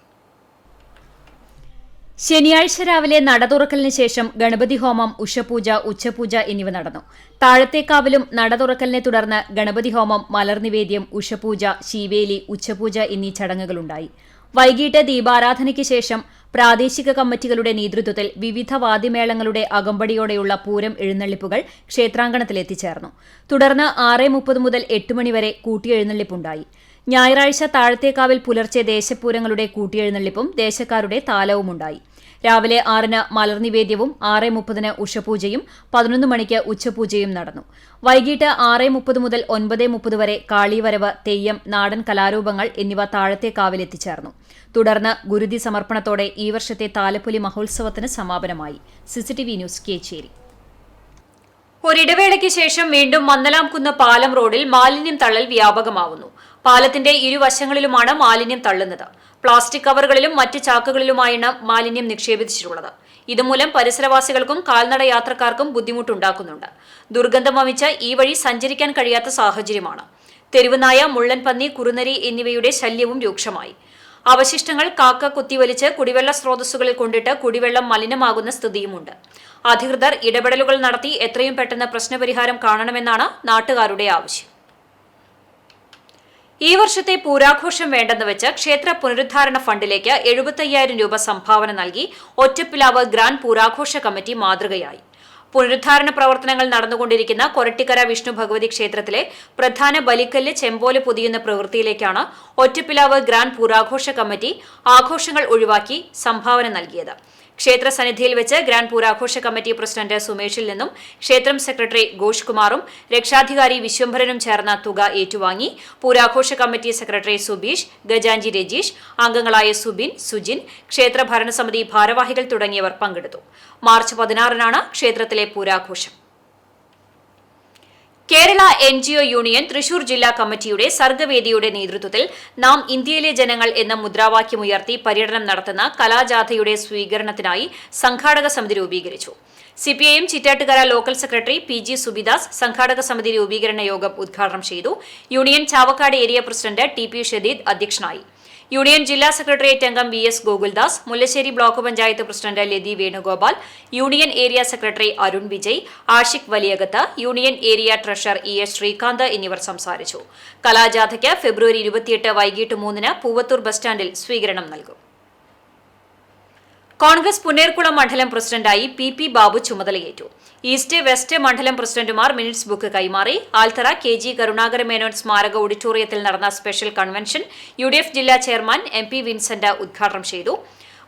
ശനിയാഴ്ച രാവിലെ നട തുറക്കലിന് ശേഷം ഗണപതി ഹോമം, ഉഷപൂജ, ഉച്ചപൂജ എന്നിവ നടന്നു. താഴത്തേക്കാവിലും നട തുറക്കലിനെ തുടർന്ന് ഗണപതി ഹോമം, മലർനിവേദ്യം, ഉഷപൂജ, ശീവേലി, ഉച്ചപൂജ എന്നീ ചടങ്ങുകളുണ്ടായി. വൈകിട്ട് ദീപാരാധനയ്ക്ക് ശേഷം പ്രാദേശിക കമ്മിറ്റികളുടെ നേതൃത്വത്തിൽ വിവിധ വാദ്യമേളങ്ങളുടെ അകമ്പടിയോടെയുള്ള പൂരം എഴുന്നള്ളിപ്പുകൾ ക്ഷേത്രാങ്കണത്തിലെത്തിച്ചേർന്നു. തുടർന്ന് 6:30 മുതൽ 8 മണിവരെ കൂട്ടിയെഴുന്നള്ളിപ്പുണ്ടായി. ഞായറാഴ്ച താഴത്തേക്കാവിൽ പുലർച്ചെ ദേശപൂരങ്ങളുടെ കൂട്ടിയെഴുന്നള്ളിപ്പും ദേശക്കാരുടെ താലവുമുണ്ടായി. രാവിലെ 6-ന് മലർനിവേദ്യവും 6:30-ന് ഉഷപൂജയും 11 മണിക്ക് ഉച്ചപൂജയും നടന്നു. വൈകിട്ട് 6:30 മുതൽ 9:30 വരെ കാളീവരവ്, തെയ്യം, നാടൻ കലാരൂപങ്ങൾ എന്നിവ താഴത്തേക്കാവിൽ എത്തിച്ചേർന്നു. തുടർന്ന് ഗുരുതി സമർപ്പണത്തോടെ ഈ വർഷത്തെ താലപ്പൊലി മഹോത്സവത്തിന് സമാപനമായി. CCTV news Kecheri. ഒരിടവേളയ്ക്ക് ശേഷം വീണ്ടും മന്നലാംകുന്ന് പാലം റോഡിൽ മാലിന്യം തള്ളൽ വ്യാപകമാവുന്നു. പാലത്തിന്റെ ഇരുവശങ്ങളിലുമാണ് മാലിന്യം തള്ളുന്നത്. പ്ലാസ്റ്റിക് കവറുകളിലും മറ്റ് ചാക്കുകളിലുമായാണ് മാലിന്യം നിക്ഷേപിച്ചിട്ടുള്ളത്. ഇതുമൂലം പരിസരവാസികൾക്കും കാൽനട യാത്രക്കാർക്കും ബുദ്ധിമുട്ടുണ്ടാക്കുന്നുണ്ട്. ദുർഗന്ധം വമിച്ച് ഈ വഴി സഞ്ചരിക്കാൻ കഴിയാത്ത സാഹചര്യമാണ്. തെരുവുനായ, മുള്ളൻ പന്നി, കുറുനരി എന്നിവയുടെ ശല്യവും രൂക്ഷമായി. അവശിഷ്ടങ്ങൾ കാക്ക കുത്തിവലിച്ച് കുടിവെള്ള സ്രോതസ്സുകളിൽ കൊണ്ടിട്ട് കുടിവെള്ളം മലിനമാകുന്ന സ്ഥിതിയുമുണ്ട്. അധികൃതർ ഇടപെടലുകൾ നടത്തി എത്രയും പെട്ടെന്ന് പ്രശ്നപരിഹാരം കാണണമെന്നാണ് നാട്ടുകാരുടെ ആവശ്യം. ഈ വർഷത്തെ പൂരാഘോഷം വേണ്ടെന്ന് വെച്ച് ക്ഷേത്ര പുനരുദ്ധാരണ ഫണ്ടിലേക്ക് 75,000 രൂപ സംഭാവന നൽകി ഒറ്റപ്പിലാവ് ഗ്രാൻഡ് പൂരാഘോഷ കമ്മിറ്റി മാതൃകയായി. പുനരുദ്ധാരണ പ്രവർത്തനങ്ങൾ നടന്നുകൊണ്ടിരിക്കുന്ന കൊരട്ടിക്കര വിഷ്ണു ഭഗവതി ക്ഷേത്രത്തിലെ പ്രധാന ബലിക്കല്ല് ചെമ്പോല് പൊതിയുന്ന പ്രവൃത്തിയിലേക്കാണ് ഒറ്റപ്പിലാവ് ഗ്രാൻഡ് പൂരാഘോഷ കമ്മിറ്റി ആഘോഷങ്ങൾ ഒഴിവാക്കി സംഭാവന നൽകിയത്. ക്ഷേത്ര സന്നിധിയിൽ വെച്ച് ഗ്രാൻഡ് പൂരാഘോഷ കമ്മിറ്റി പ്രസിഡന്റ് സുമേഷിൽ നിന്നും ക്ഷേത്രം സെക്രട്ടറി ഘോഷ് കുമാറും രക്ഷാധികാരി വിശ്വംഭരനും ചേർന്ന തുക ഏറ്റുവാങ്ങി. പൂരാഘോഷ കമ്മിറ്റി സെക്രട്ടറി സുബീഷ്, ഗജാഞ്ചി രജീഷ്, അംഗങ്ങളായ സുബിൻ, സുജിൻ, ക്ഷേത്ര ഭരണസമിതി ഭാരവാഹികൾ തുടങ്ങിയവർ പങ്കെടുത്തു. മാർച്ച് 16-നാണ് ക്ഷേത്രത്തിലെ പൂരാഘോഷം. കേരള NGO യൂണിയൻ തൃശൂർ ജില്ലാ കമ്മിറ്റിയുടെ സർഗവേദിയുടെ നേതൃത്വത്തിൽ നാം ഇന്ത്യയിലെ ജനങ്ങൾ എന്ന മുദ്രാവാക്യമുയർത്തി പര്യടനം നടത്തുന്ന കലാജാഥയുടെ സ്വീകരണത്തിനായി സംഘാടക സമിതി രൂപീകരിച്ചു. CPIM Chittattukara local secretary PG Subidas സംഘാടക സമിതി രൂപീകരണ യോഗം ഉദ്ഘാടനം ചെയ്തു. Union Chavakkad area president TP Shadeed അധ്യക്ഷനായി. യൂണിയൻ ജില്ലാ സെക്രട്ടേറിയറ്റ് അംഗം VS Gokuldas, Mullassery block panchayat president Lathi Venugopal, union area secretary Arun Vijay, Ashiq Valiyakath, union area treasurer ES Sreekanth എന്നിവർ സംസാരിച്ചു. കലാജാഥയ്ക്ക് ഫെബ്രുവരി 28 വൈകിട്ട് 3-ന് പൂവത്തൂർ ബസ് സ്റ്റാൻഡിൽ സ്വീകരണം നൽകും. കോൺഗ്രസ് പുന്നേർകുളം മണ്ഡലം പ്രസിഡന്റായി PP ബാബു ചുമതലയേറ്റു. ഈസ്റ്റ് വെസ്റ്റ് മണ്ഡലം പ്രസിഡന്റുമാർ മിനിറ്റ്സ് ബുക്ക് കൈമാറി. ആൽത്തറ KG കരുണാകര മേനോൻ സ്മാരക ഓഡിറ്റോറിയത്തിൽ നടന്ന സ്പെഷ്യൽ കൺവെൻഷൻ UDF ജില്ലാ ചെയർമാൻ MP വിൻസെന്റ് ഉദ്ഘാടനം ചെയ്തു.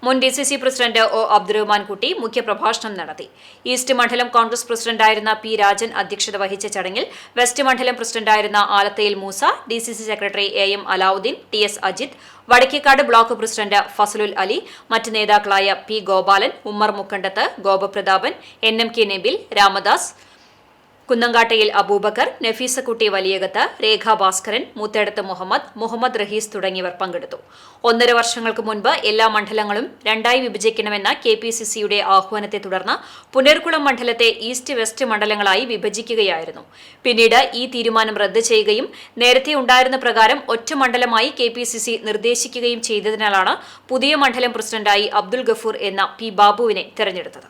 മുൻ DCC പ്രസിഡന്റ് O അബ്ദുറഹ്മാൻ കുട്ടി മുഖ്യപ്രഭാഷണം നടത്തി. ഈസ്റ്റ് മണ്ഡലം കോൺഗ്രസ് പ്രസിഡന്റായിരുന്ന P രാജൻ അധ്യക്ഷത വഹിച്ച ചടങ്ങിൽ വെസ്റ്റ് മണ്ഡലം പ്രസിഡന്റായിരുന്ന Alathayil Moosa, DCC secretary AM Alauddin, TS Ajith, Vadakkekad block president Fasalul Ali, മറ്റ് നേതാക്കളായ P Gopalan, Ummer Mukkandath, Gopaprathapan, NMK Nabil, Ramadas, കുന്നങ്കാട്ടയിൽ Abubakar, Nafeesakutty Valiyakath, രേഖ ഭാസ്കരൻ, മൂത്തേടത്ത് മുഹമ്മദ് റഹീസ് തുടങ്ങിയവർ പങ്കെടുത്തു. 1.5 വർഷങ്ങൾക്ക് മുൻപ് എല്ലാ മണ്ഡലങ്ങളും 2ആയി വിഭജിക്കണമെന്ന KPCCയുടെ ആഹ്വാനത്തെ തുടർന്ന് പുന്നേർകുളം മണ്ഡലത്തെ ഈസ്റ്റ് വെസ്റ്റ് മണ്ഡലങ്ങളായി വിഭജിക്കുകയായിരുന്നു. പിന്നീട് ഈ തീരുമാനം റദ്ദ് ചെയ്യുകയും നേരത്തെ ഉണ്ടായിരുന്ന പ്രകാരം ഒറ്റ മണ്ഡലമായി KPCC നിർദ്ദേശിക്കുകയും ചെയ്തതിനാലാണ് പുതിയ മണ്ഡലം പ്രസിഡന്റായി അബ്ദുൽ ഗഫൂർ എന്ന P ബാബുവിനെ തെരഞ്ഞെടുത്തത്.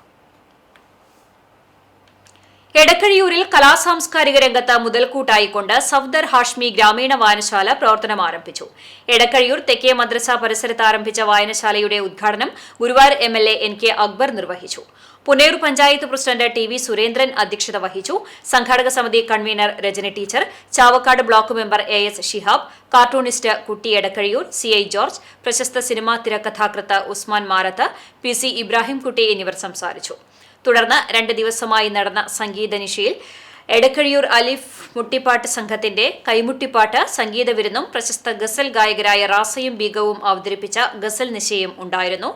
എടക്കഴിയൂരിൽ കലാസാംസ്കാരിക രംഗത്ത് മുതൽക്കൂട്ടായിക്കൊണ്ട് സഫ്ദർ ഹാഷ്മി ഗ്രാമീണ വായനശാല പ്രവർത്തനം ആരംഭിച്ചു. എടക്കഴിയൂർ തെക്കേ മദ്രസ പരിസരത്ത് ആരംഭിച്ച വായനശാലയുടെ ഉദ്ഘാടനം ഗുരുവായൂർ MLA NK അക്ബർ നിർവഹിച്ചു. പുന്നേർ പഞ്ചായത്ത് പ്രസിഡന്റ് TV സുരേന്ദ്രൻ അധ്യക്ഷത വഹിച്ചു. സംഘാടക സമിതി convener Rajani teacher, Chavakkad block member AS Shihab, cartoonist Kutty Edakkazhiyur, CI George, പ്രശസ്ത സിനിമാ തിരക്കഥാകൃത്ത് ഉസ്മാൻ മാരത്ത്, PC ഇബ്രാഹിംകുട്ടി എന്നിവർ സംസാരിച്ചു. തുടർന്ന് 2 ദിവസമായി നടന്ന സംഗീത നിശയിൽ എടക്കഴിയൂർ അലിഫ് മുട്ടിപ്പാട്ട് സംഘത്തിന്റെ കൈമുട്ടിപ്പാട്ട് സംഗീത വിരുന്നും പ്രശസ്ത ഗസൽ ഗായകരായ റാസയും ബീഗവും അവതരിപ്പിച്ച ഗസൽ നിശയും ഉണ്ടായിരുന്നു.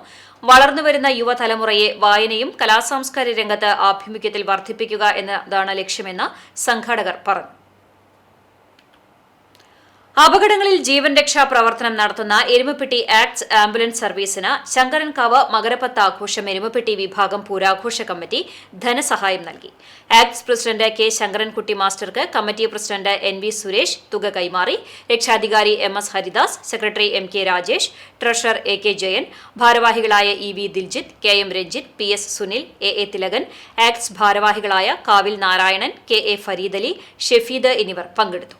വളർന്നുവരുന്ന യുവതലമുറയെ വായനയും കലാസാംസ്കാരിക രംഗത്ത് ആഭിമുഖ്യത്തിൽ വർദ്ധിപ്പിക്കുക എന്നതാണ് ലക്ഷ്യമെന്ന് സംഘാടകർ പറഞ്ഞു. അപകടങ്ങളിൽ ജീവൻ രക്ഷാ പ്രവർത്തനം നടത്തുന്ന എരുമപ്പെട്ടി ആക്ട്സ് ആംബുലൻസ് സർവീസിന് ശങ്കരൻകാവ് മകരപ്പത്ത് ആഘോഷം എരുമപ്പെട്ടി വിഭാഗം പൂരാഘോഷ കമ്മിറ്റി ധനസഹായം നൽകി. ആക്ട്സ് പ്രസിഡന്റ് K ശങ്കരൻകുട്ടി മാസ്റ്റർക്ക് കമ്മിറ്റി പ്രസിഡന്റ് NV സുരേഷ് തുക കൈമാറി. രക്ഷാധികാരി MS Haridas, secretary MK Rajesh, treasurer AK Jayan, ഭാരവാഹികളായ EV Diljith, KM Ranjith, PS Sunil, AA Thilakan, ACTS ഭാരവാഹികളായ കാവിൽ നാരായണൻ, KA ഫരീദലി, ഷെഫീദ് എന്നിവർ പങ്കെടുത്തു.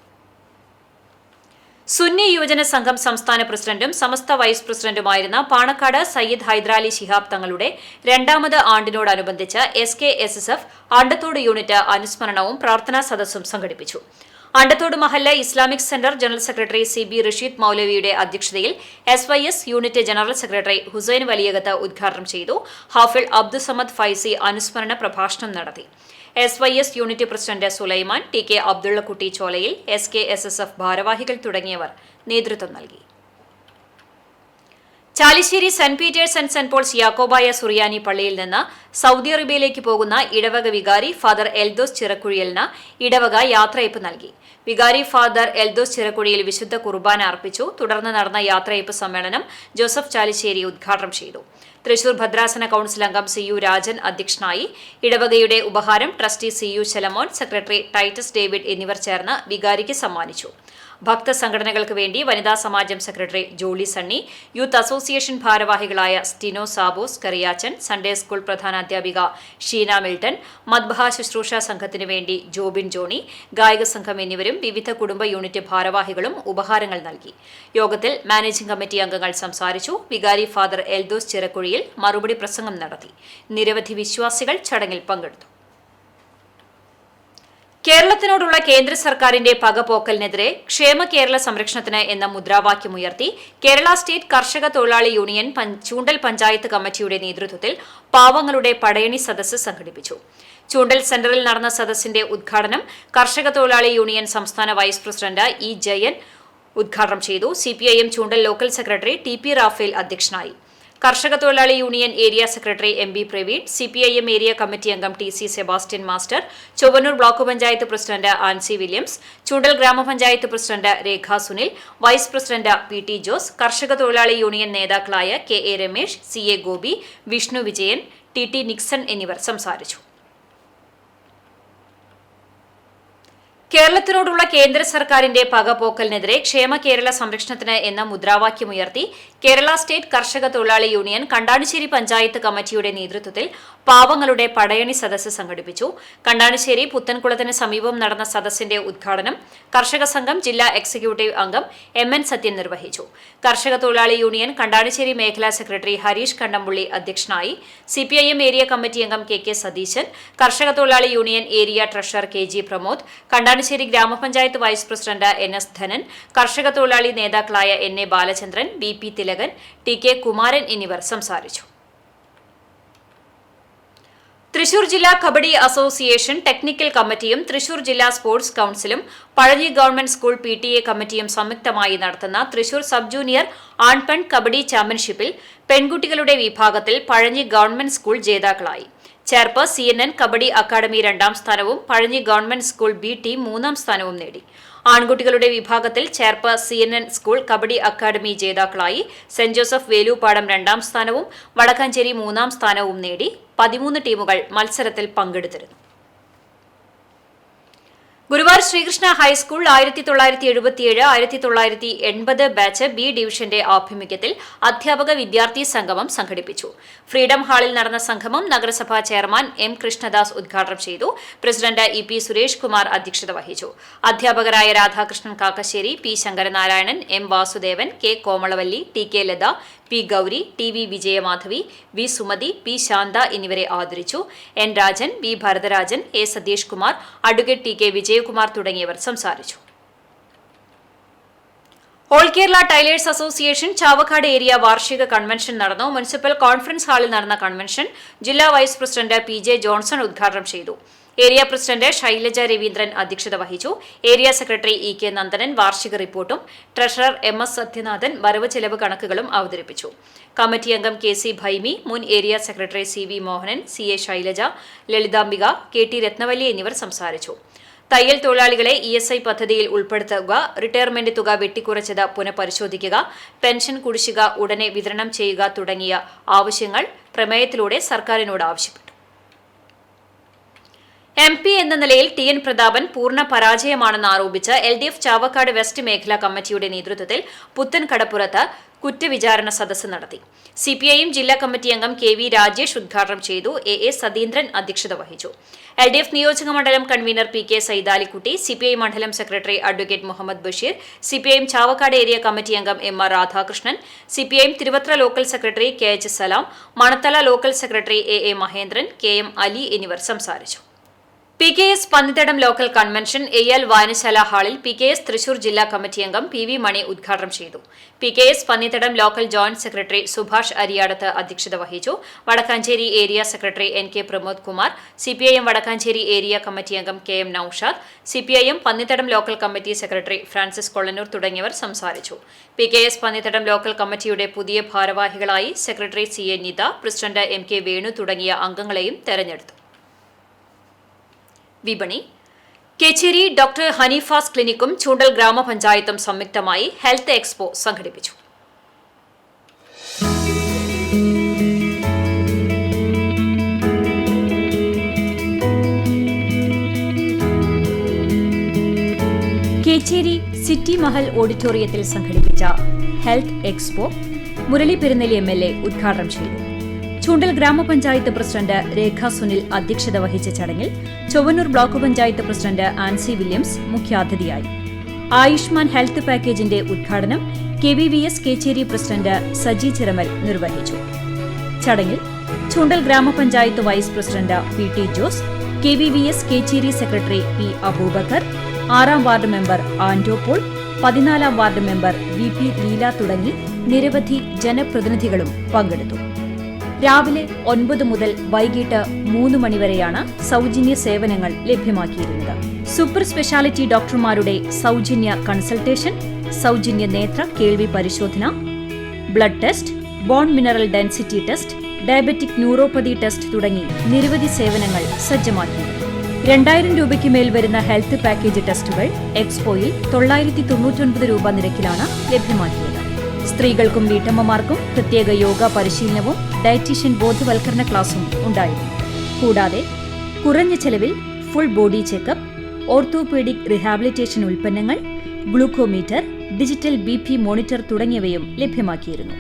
സുന്നി യുവജന സംഘം സംസ്ഥാന പ്രസിഡന്റും സമസ്ത വൈസ് പ്രസിഡന്റുമായിരുന്ന പാണക്കാട് സയ്യിദ് ഹൈദരാലി ശിഹാബ് തങ്ങളുടെ 2ാമത് ആണ്ടിനോടനുബന്ധിച്ച് SKSSF അണ്ടത്തോട് യൂണിറ്റ് അനുസ്മരണവും പ്രാർത്ഥനാ സദസ്സും സംഘടിപ്പിച്ചു. Andathode Mahalla Islamic centre general secretary CB Rasheed മൗലവിയുടെ അധ്യക്ഷതയിൽ SYS unit general secretary Hussain Valiyakath ഉദ്ഘാടനം ചെയ്തു. ഹാഫിൾ അബ്ദുസമദ് ഫൈസി അനുസ്മരണ പ്രഭാഷണം നടത്തി. SYS unit president Sulaiman, TK Abdullakutty Cholayil, SKSSF ഭാരവാഹികൾ തുടങ്ങിയവർ നേതൃത്വം നൽകി. Chalissery saint Peter's and saint Paul's Yakobaya Suriyani പള്ളിയിൽ നിന്ന് സൗദി അറേബ്യയിലേക്ക് പോകുന്ന ഇടവക വികാരി ഫാദർ എൽദോസ് ചിറക്കുഴിയലിന് ഇടവക യാത്രയയപ്പ് നൽകി. വികാരി ഫാദർ എൽദോസ് ചിറക്കുഴിയിൽ വിശുദ്ധ കുർബാന അർപ്പിച്ചു. തുടർന്ന് നടന്ന യാത്രയയപ്പ് സമ്മേളനം ജോസഫ് ചാലിശ്ശേരി ഉദ്ഘാടനം ചെയ്തു. തൃശൂർ ഭദ്രാസന കൌൺസിൽ അംഗം CU രാജൻ അധ്യക്ഷനായി. ഇടവകയുടെ ഉപഹാരം trustee CU Shalamon, secretary Titus David എന്നിവർ ചേർന്ന് വികാരിക്ക് സമ്മാനിച്ചു. ഭക്തസംഘടനകൾക്ക് വേണ്ടി വനിതാ സമാജം സെക്രട്ടറി ജോളി സണ്ണി, യൂത്ത് അസോസിയേഷൻ ഭാരവാഹികളായ സ്റ്റിനോ സാബോസ് കറിയാച്ചൻ, സൺഡേ സ്കൂൾ പ്രധാനാധ്യാപിക ഷീന മിൽട്ടൺ, മദ്ബഹ ശുശ്രൂഷ സംഘത്തിനു വേണ്ടി ജോബിൻ ജോണി, ഗായക സംഘം എന്നിവരും വിവിധ കുടുംബ യൂണിറ്റ് ഭാരവാഹികളും ഉപഹാരങ്ങൾ നൽകി. യോഗത്തിൽ മാനേജിംഗ് കമ്മിറ്റി അംഗങ്ങൾ സംസാരിച്ചു. വികാരി ഫാദർ എൽദോസ് ചിറക്കുഴിയിൽ മറുപടി പ്രസംഗം നടത്തി. നിരവധി വിശ്വാസികൾ ചടങ്ങിൽ പങ്കെടുത്തു. കേരളത്തിനോടുള്ള കേന്ദ്ര സർക്കാരിന്റെ പകപോക്കലിനെതിരെ ക്ഷേമ കേരള സംരക്ഷണത്തിന് എന്ന മുദ്രാവാക്യമുയർത്തി കേരള സ്റ്റേറ്റ് കർഷക തൊഴിലാളി യൂണിയൻ ചൂണ്ടൽ പഞ്ചായത്ത് കമ്മിറ്റിയുടെ നേതൃത്വത്തിൽ പാവങ്ങളുടെ പടയണി സദസ്സ് സംഘടിപ്പിച്ചു. ചൂണ്ടൽ സെന്ററിൽ നടന്ന സദസ്സിന്റെ ഉദ്ഘാടനം കർഷക തൊഴിലാളി യൂണിയൻ സംസ്ഥാന വൈസ് പ്രസിഡന്റ് ഇ ജയൻ ഉദ്ഘാടനം ചെയ്തു. CPIM Choondal local secretary TP. Raphael അധ്യക്ഷനായി. കർഷക തൊഴിലാളി union area secretary MB. Praveen, CPIM area committee അംഗം TC. Sebastian master, Chowwannur block panchayat president Ancy Williams, Choondal ഗ്രാമപഞ്ചായത്ത് president Rekha Sunil, vice president PT. Jose, കർഷക തൊഴിലാളി യൂണിയൻ നേതാക്കളായ KA. Ramesh, CA. Gopi, Vishnu Vijayan, TT. Nixon എന്നിവർ സംസാരിച്ചു. കേരളത്തിനോടുള്ള കേന്ദ്ര സർക്കാരിന്റെ പകപോക്കലിനെതിരെ ക്ഷേമ കേരള സംരക്ഷണത്തിന് എന്ന മുദ്രാവാക്യമുയർത്തി കേരള സ്റ്റേറ്റ് കർഷക തൊഴിലാളി യൂണിയൻ കണ്ടാണിശ്ശേരി പഞ്ചായത്ത് കമ്മിറ്റിയുടെ നേതൃത്വത്തിൽ പാവങ്ങളുടെ പടയണി സദസ്സ് സംഘടിപ്പിച്ചു. കണ്ടാണിശ്ശേരി പുത്തൻകുളത്തിന് സമീപം നടന്ന സദസ്സിന്റെ ഉദ്ഘാടനം കർഷക സംഘം ജില്ലാ എക്സിക്യൂട്ടീവ് അംഗം എം.എൻ. സത്യൻ നിർവഹിച്ചു. കർഷക തൊഴിലാളി യൂണിയൻ കണ്ടാണിശ്ശേരി മേഖലാ സെക്രട്ടറി ഹരീഷ് കണ്ടമ്പുള്ളി അധ്യക്ഷനായി. സിപിഐഎം ഏരിയ കമ്മിറ്റി അംഗം കെ.കെ. സതീശൻ, കർഷക തൊഴിലാളി union area treasurer KG. Pramod, Kandanissery ഗ്രാമപഞ്ചായത്ത് വൈസ് പ്രസിഡന്റ് എൻ.എസ്. ധനൻ, കർഷക തൊഴിലാളി നേതാക്കളായ NA. Balachandran, BP. Thilakan, TK. Kumaran എന്നിവർ സംസാരിച്ചു. തൃശൂർ ജില്ലാ കബഡി അസോസിയേഷൻ ടെക്നിക്കൽ കമ്മിറ്റിയും തൃശൂർ ജില്ലാ സ്പോർട്സ് കൌൺസിലും പഴഞ്ഞി ഗവൺമെന്റ് സ്കൂൾ PTA കമ്മിറ്റിയും സംയുക്തമായി നടത്തുന്ന തൃശൂർ സബ് ജൂനിയർ ആൺപെൺ കബഡി ചാമ്പ്യൻഷിപ്പിൽ പെൺകുട്ടികളുടെ വിഭാഗത്തിൽ പഴഞ്ഞി ഗവൺമെന്റ് സ്കൂൾ ജേതാക്കളായി. ചേർപ്പ് CNN കബഡി അക്കാദമി 2ാം സ്ഥാനവും Pazhanji government school B team 3ാം സ്ഥാനവും നേടി. ആൺകുട്ടികളുടെ വിഭാഗത്തിൽ Cherpu CNN school kabaddi academy ജേതാക്കളായി. സെന്റ് ജോസഫ് വേലൂപ്പാടം 2ാം സ്ഥാനവും വടക്കാഞ്ചേരി 3ാം സ്ഥാനവും നേടി. 13 ടീമുകൾ മത്സരത്തിൽ പങ്കെടുത്തിരുന്നു. Guruvayur Sreekrishna high school 1977-1980 batch B ഡിവിഷന്റെ ആഭിമുഖ്യത്തിൽ അധ്യാപക വിദ്യാർത്ഥി സംഗമം സംഘടിപ്പിച്ചു. ഫ്രീഡം ഹാളിൽ നടന്ന സംഗമം നഗരസഭാ ചെയർമാൻ M. കൃഷ്ണദാസ് ഉദ്ഘാടനം ചെയ്തു. President E.P. സുരേഷ് കുമാർ അധ്യക്ഷത വഹിച്ചു. അധ്യാപകരായ Radhakrishnan Kakkassery, P. Sankaranarayanan, M. Vasudevan, K. Komalavalli, T.K. Latha, P. Gauri, T.V. വിജയമാധവി, V. Sumathi, P. Shantha എന്നിവരെ ആദരിച്ചു. N. Rajan, B. Bharatharajan, A. Satheesh Kumar, advocate T.K. Vijayakumar തുടങ്ങിയവർ സംസാരിച്ചു. All Kerala tailors association Chavakkad area വാർഷിക കൺവെൻഷൻ നടന്നു. മുനിസിപ്പൽ കോൺഫറൻസ് ഹാളിൽ നടന്ന കൺവെൻഷൻ ജില്ലാ വൈസ് പ്രസിഡന്റ് P.J. ജോൺസൺ ഉദ്ഘാടനം ചെയ്തു. ഏരിയ പ്രസിഡന്റ് ശൈലജ രവീന്ദ്രൻ അധ്യക്ഷത വഹിച്ചു. Area secretary E.K. നന്ദനൻ വാർഷിക റിപ്പോർട്ടും ട്രഷറർ M.S. സത്യനാഥൻ വരവ് ചെലവ് കണക്കുകളും അവതരിപ്പിച്ചു. കമ്മിറ്റി അംഗം K.C. ഭൈമി, മുൻ area secretary C.V. Mohanan, C.A. Shailaja, Lalithambika, K.T. Ratnavalli എന്നിവർ സംസാരിച്ചു. തയ്യൽ തൊഴിലാളികളെ ESI പദ്ധതിയിൽ ഉൾപ്പെടുത്തുക, റിട്ടയർമെന്റ് തുക വെട്ടിക്കുറച്ചത് പുനഃപരിശോധിക്കുക, പെൻഷൻ കുടിശ്ശിക ഉടനെ വിതരണം ചെയ്യുക തുടങ്ങിയ ആവശ്യങ്ങൾ പ്രമേയത്തിലൂടെ സർക്കാരിനോട് ആവശ്യപ്പെട്ടു. MP എന്ന നിലയിൽ T.N. പ്രതാപൻ പൂർണ്ണ പരാജയമാണെന്ന് ആരോപിച്ച് LDF ചാവക്കാട് വെസ്റ്റ് മേഖലാ കമ്മിറ്റിയുടെ നേതൃത്വത്തിൽ പുത്തൻ കടപ്പുറത്ത് കുറ്റവിചാരണ സദസ്സ് നടത്തി. CPIM ജില്ലാ കമ്മിറ്റി അംഗം K.V. രാജേഷ് ഉദ്ഘാടനം ചെയ്തു. A.A. സതീന്ദ്രൻ അധ്യക്ഷത വഹിച്ചു. LDF നിയോജക മണ്ഡലം കൺവീനർ P.K. സൈദാലിക്കുട്ടി, CPI മണ്ഡലം secretary advocate Muhammad Basheer, CPIM Chavakkad area committee അംഗം M.R. Radhakrishnan, CPIM Thiruvathra local secretary K.H. Salam, Manathala local secretary A.A. Mahendran, K.M. Ali എന്നിവർ സംസാരിച്ചു. PKS Pannithadam local convention AL വായനശാല ഹാളിൽ PKS തൃശൂർ ജില്ലാ കമ്മിറ്റി അംഗം P.V. മണി ഉദ്ഘാടനം ചെയ്തു. PKS Pannithadam local joint secretary Subhash Ariyadath അധ്യക്ഷത വഹിച്ചു. Vadakkanchery area secretary N.K. Pramod Kumar, CPIM Vadakkanchery area committee അംഗം K.M. Noushad, CPIM Pannithadam local committee secretary Francis Kollannur തുടങ്ങിയവർ സംസാരിച്ചു. PKS പന്നിത്തടം ലോക്കൽ കമ്മിറ്റിയുടെ പുതിയ ഭാരവാഹികളായി secretary C.A. Nita, president M.K. Venu തുടങ്ങിയ അംഗങ്ങളെയും തെരഞ്ഞെടുത്തു. വിപണി. കേച്ചേരി ഡോക്ടർ ഹനീഫാസ് ക്ലിനിക്കും ചൂണ്ടൽ ഗ്രാമപഞ്ചായത്തും സംയുക്തമായി ഹെൽത്ത് എക്സ്പോ സംഘടിപ്പിച്ചു. കേച്ചേരി സിറ്റി മഹൽ ഓഡിറ്റോറിയത്തിൽ സംഘടിപ്പിച്ച health expo Murali Perunnelli MLA ഉദ്ഘാടനം ചെയ്തു. ചൂണ്ടൽ ഗ്രാമപഞ്ചായത്ത് പ്രസിഡന്റ് രേഖ സുനിൽ അധ്യക്ഷത വഹിച്ച ചടങ്ങിൽ Chowwannur block panchayat president Ancy Williams മുഖ്യാതിഥിയായി. ആയുഷ്മാൻ ഹെൽത്ത് പാക്കേജിന്റെ ഉദ്ഘാടനം KVVS കേച്ചേരി പ്രസിഡന്റ് സജി ചിറമൽ നിർവഹിച്ചു. ചടങ്ങിൽ Choondal gramapanchayat vice president P.T. Jose, KVVS Kechery secretary P Abubakar, 6-ാം വാർഡ് മെമ്പർ ആന്റോ പോൾ, 14-ാം വാർഡ് മെമ്പർ VP ലീല തുടങ്ങി നിരവധി ജനപ്രതിനിധികളും പങ്കെടുത്തു. രാവിലെ 9 മുതൽ വൈകിട്ട് 3 മണിവരെയാണ് സൗജന്യ സേവനങ്ങൾ ലഭ്യമാക്കിയിരുന്നത്. സൂപ്പർ സ്പെഷ്യാലിറ്റി ഡോക്ടർമാരുടെ സൗജന്യ കൺസൾട്ടേഷൻ, സൗജന്യ നേത്ര കേൾവി പരിശോധന, blood test, bone mineral density test, diabetic neuropathy test തുടങ്ങി നിരവധി സേവനങ്ങൾ സജ്ജമാക്കി. 2000 രൂപയ്ക്ക് മേൽ വരുന്ന ഹെൽത്ത് പാക്കേജ് ടെസ്റ്റുകൾ എക്സ്പോയിൽ 999 രൂപ നിരക്കിലാണ് ലഭ്യമാക്കിയത്. സ്ത്രീകൾക്കും വീട്ടമ്മമാർക്കും പ്രത്യേക യോഗ പരിശീലനവും ഡയറ്റീഷ്യൻ ബോധവൽക്കരണ ക്ലാസും ഉണ്ടായിരുന്നു. കൂടാതെ കുറഞ്ഞ ചെലവിൽ full body checkup, orthopaedic rehabilitation ഉൽപ്പന്നങ്ങൾ, ഗ്ലൂക്കോമീറ്റർ, ഡിജിറ്റൽ BP മോണിറ്റർ തുടങ്ങിയവയും ലഭ്യമാക്കിയിരുന്നു.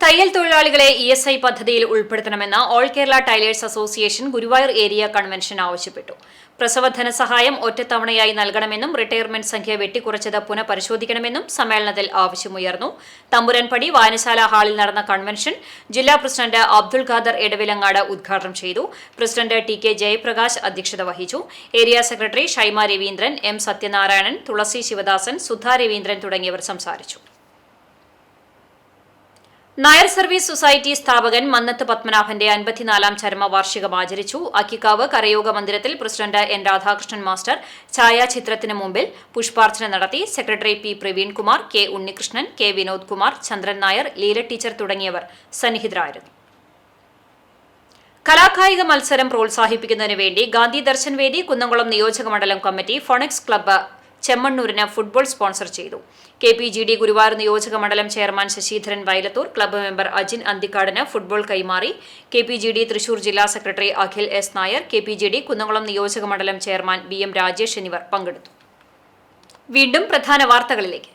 തയ്യൽ തൊഴിലാളികളെ ESI പദ്ധതിയിൽ ഉൾപ്പെടുത്തണമെന്ന് all Kerala tailors association Guruvayur area convention ആവശ്യപ്പെട്ടു. പ്രസവ ധനസഹായം ഒറ്റത്തവണയായി നൽകണമെന്നും റിട്ടയർമെന്റ് സംഖ്യ വെട്ടിക്കുറച്ചത് പുനഃപരിശോധിക്കണമെന്നും സമ്മേളനത്തിൽ ആവശ്യമുയർന്നു. തമ്പുരാൻപടി വായനശാല ഹാളിൽ നടന്ന കൺവെൻഷൻ ജില്ലാ പ്രസിഡന്റ് അബ്ദുൾ ഖാദർ എടവിലങ്ങാട് ഉദ്ഘാടനം ചെയ്തു. പ്രസിഡന്റ് TK ജയപ്രകാശ് അധ്യക്ഷത വഹിച്ചു. Area secretary Shyma Raveendran, M Sathyanarayanan, Thulasi Sivadasan, Sudha Raveendran തുടങ്ങിയവർ സംസാരിച്ചു. നായർ സർവീസ് സൊസൈറ്റി സ്ഥാപകൻ മന്നത്ത് പത്മനാഭന്റെ 54-ാം ചരമവാർഷികം ആചരിച്ചു. അക്കിക്കാവ് കരയോഗ മന്ദിരത്തിൽ പ്രസിഡന്റ് N രാധാകൃഷ്ണൻ മാസ്റ്റർ ഛായാചിത്രത്തിന് മുമ്പിൽ പുഷ്പാർച്ചന നടത്തി. Secretary P Praveenkumar, K Unnikrishnan, K Vinod Kumar, Chandran Nair, Leela teacher തുടങ്ങിയവർ സന്നിഹിതരായിരുന്നു. കലാകായിക മത്സരം പ്രോത്സാഹിപ്പിക്കുന്നതിന് വേണ്ടി ഗാന്ധി ദർശൻ വേദി കുന്നംകുളം നിയോജക മണ്ഡലം കമ്മിറ്റി ഫോണിക്സ് ക്ലബ്ബ് ചെമ്മണ്ണൂരിന് ഫുട്ബോൾ സ്പോൺസർ ചെയ്തു. KPGD ഗുരുവായൂർ നിയോജക മണ്ഡലം chairman Sasidharan Vayalathur, club member Ajin അന്തിക്കാടിന് ഫുട്ബോൾ കൈമാറി. KPGD തൃശൂർ ജില്ലാ secretary Akhil S Nair, KPGD Kunnamkulam നിയോജക മണ്ഡലം ചെയർമാൻ BM രാജേഷ് എന്നിവർ പങ്കെടുത്തു. വീണ്ടും പ്രധാന വാർത്തകളിലേക്ക്.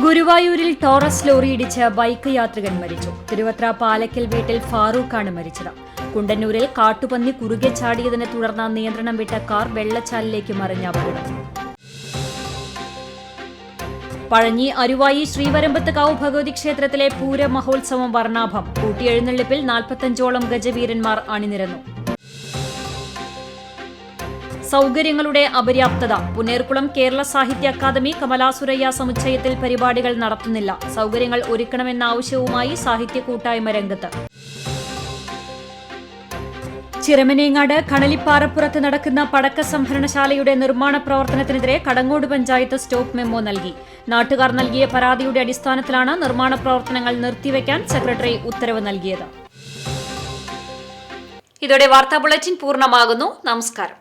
ഗുരുവായൂരിൽ ടോറസ് ലോറി ഇടിച്ച് ബൈക്ക് യാത്രികൻ മരിച്ചു. തിരുവത്ര പാലക്കൽ വീട്ടിൽ ഫാറൂഖാണ് മരിച്ചത്. കുണ്ടന്നൂരിൽ കാട്ടുപന്നി കുറുകെ ചാടിയതിനെ തുടർന്ന് നിയന്ത്രണം വിട്ട കാർ വെള്ളച്ചാലിലേക്ക് മറിഞ്ഞ അപകടം. പഴഞ്ഞി അരുവായി ശ്രീവരമ്പത്തുകാവ് ഭഗവതി ക്ഷേത്രത്തിലെ പൂര മഹോത്സവം വർണ്ണാഭം. കൂട്ടിയെഴുന്നള്ളിപ്പിൽ 45ഓളം ഗജവീരന്മാർ അണിനിരന്നു. സൗകര്യങ്ങളുടെ അപര്യാപ്തത. പുന്നേർകുളം കേരള സാഹിത്യ അക്കാദമി കമലാസുരയ്യ സമുച്ചയത്തിൽ പരിപാടികൾ നടത്തുന്നില്ല. സൗകര്യങ്ങൾ ഒരുക്കണമെന്ന ആവശ്യവുമായി സാഹിത്യ കൂട്ടായ്മ രംഗത്ത്. ചിറമനേങ്ങാട് കണലിപ്പാറപ്പുറത്ത് നടക്കുന്ന പടക്ക സംഭരണശാലയുടെ നിർമ്മാണ പ്രവർത്തനത്തിനെതിരെ കടങ്ങോട് പഞ്ചായത്ത് സ്റ്റോപ്പ് മെമ്മോ നൽകി. നാട്ടുകാർ നൽകിയ പരാതിയുടെ അടിസ്ഥാനത്തിലാണ് നിർമ്മാണ പ്രവർത്തനങ്ങൾ നിർത്തിവെക്കാൻ സെക്രട്ടറി ഉത്തരവ് നൽകിയത്. ഇതോടെ വാർത്താ ബുള്ളറ്റിൻ പൂർണ്ണമാകുന്നു. നമസ്കാരം.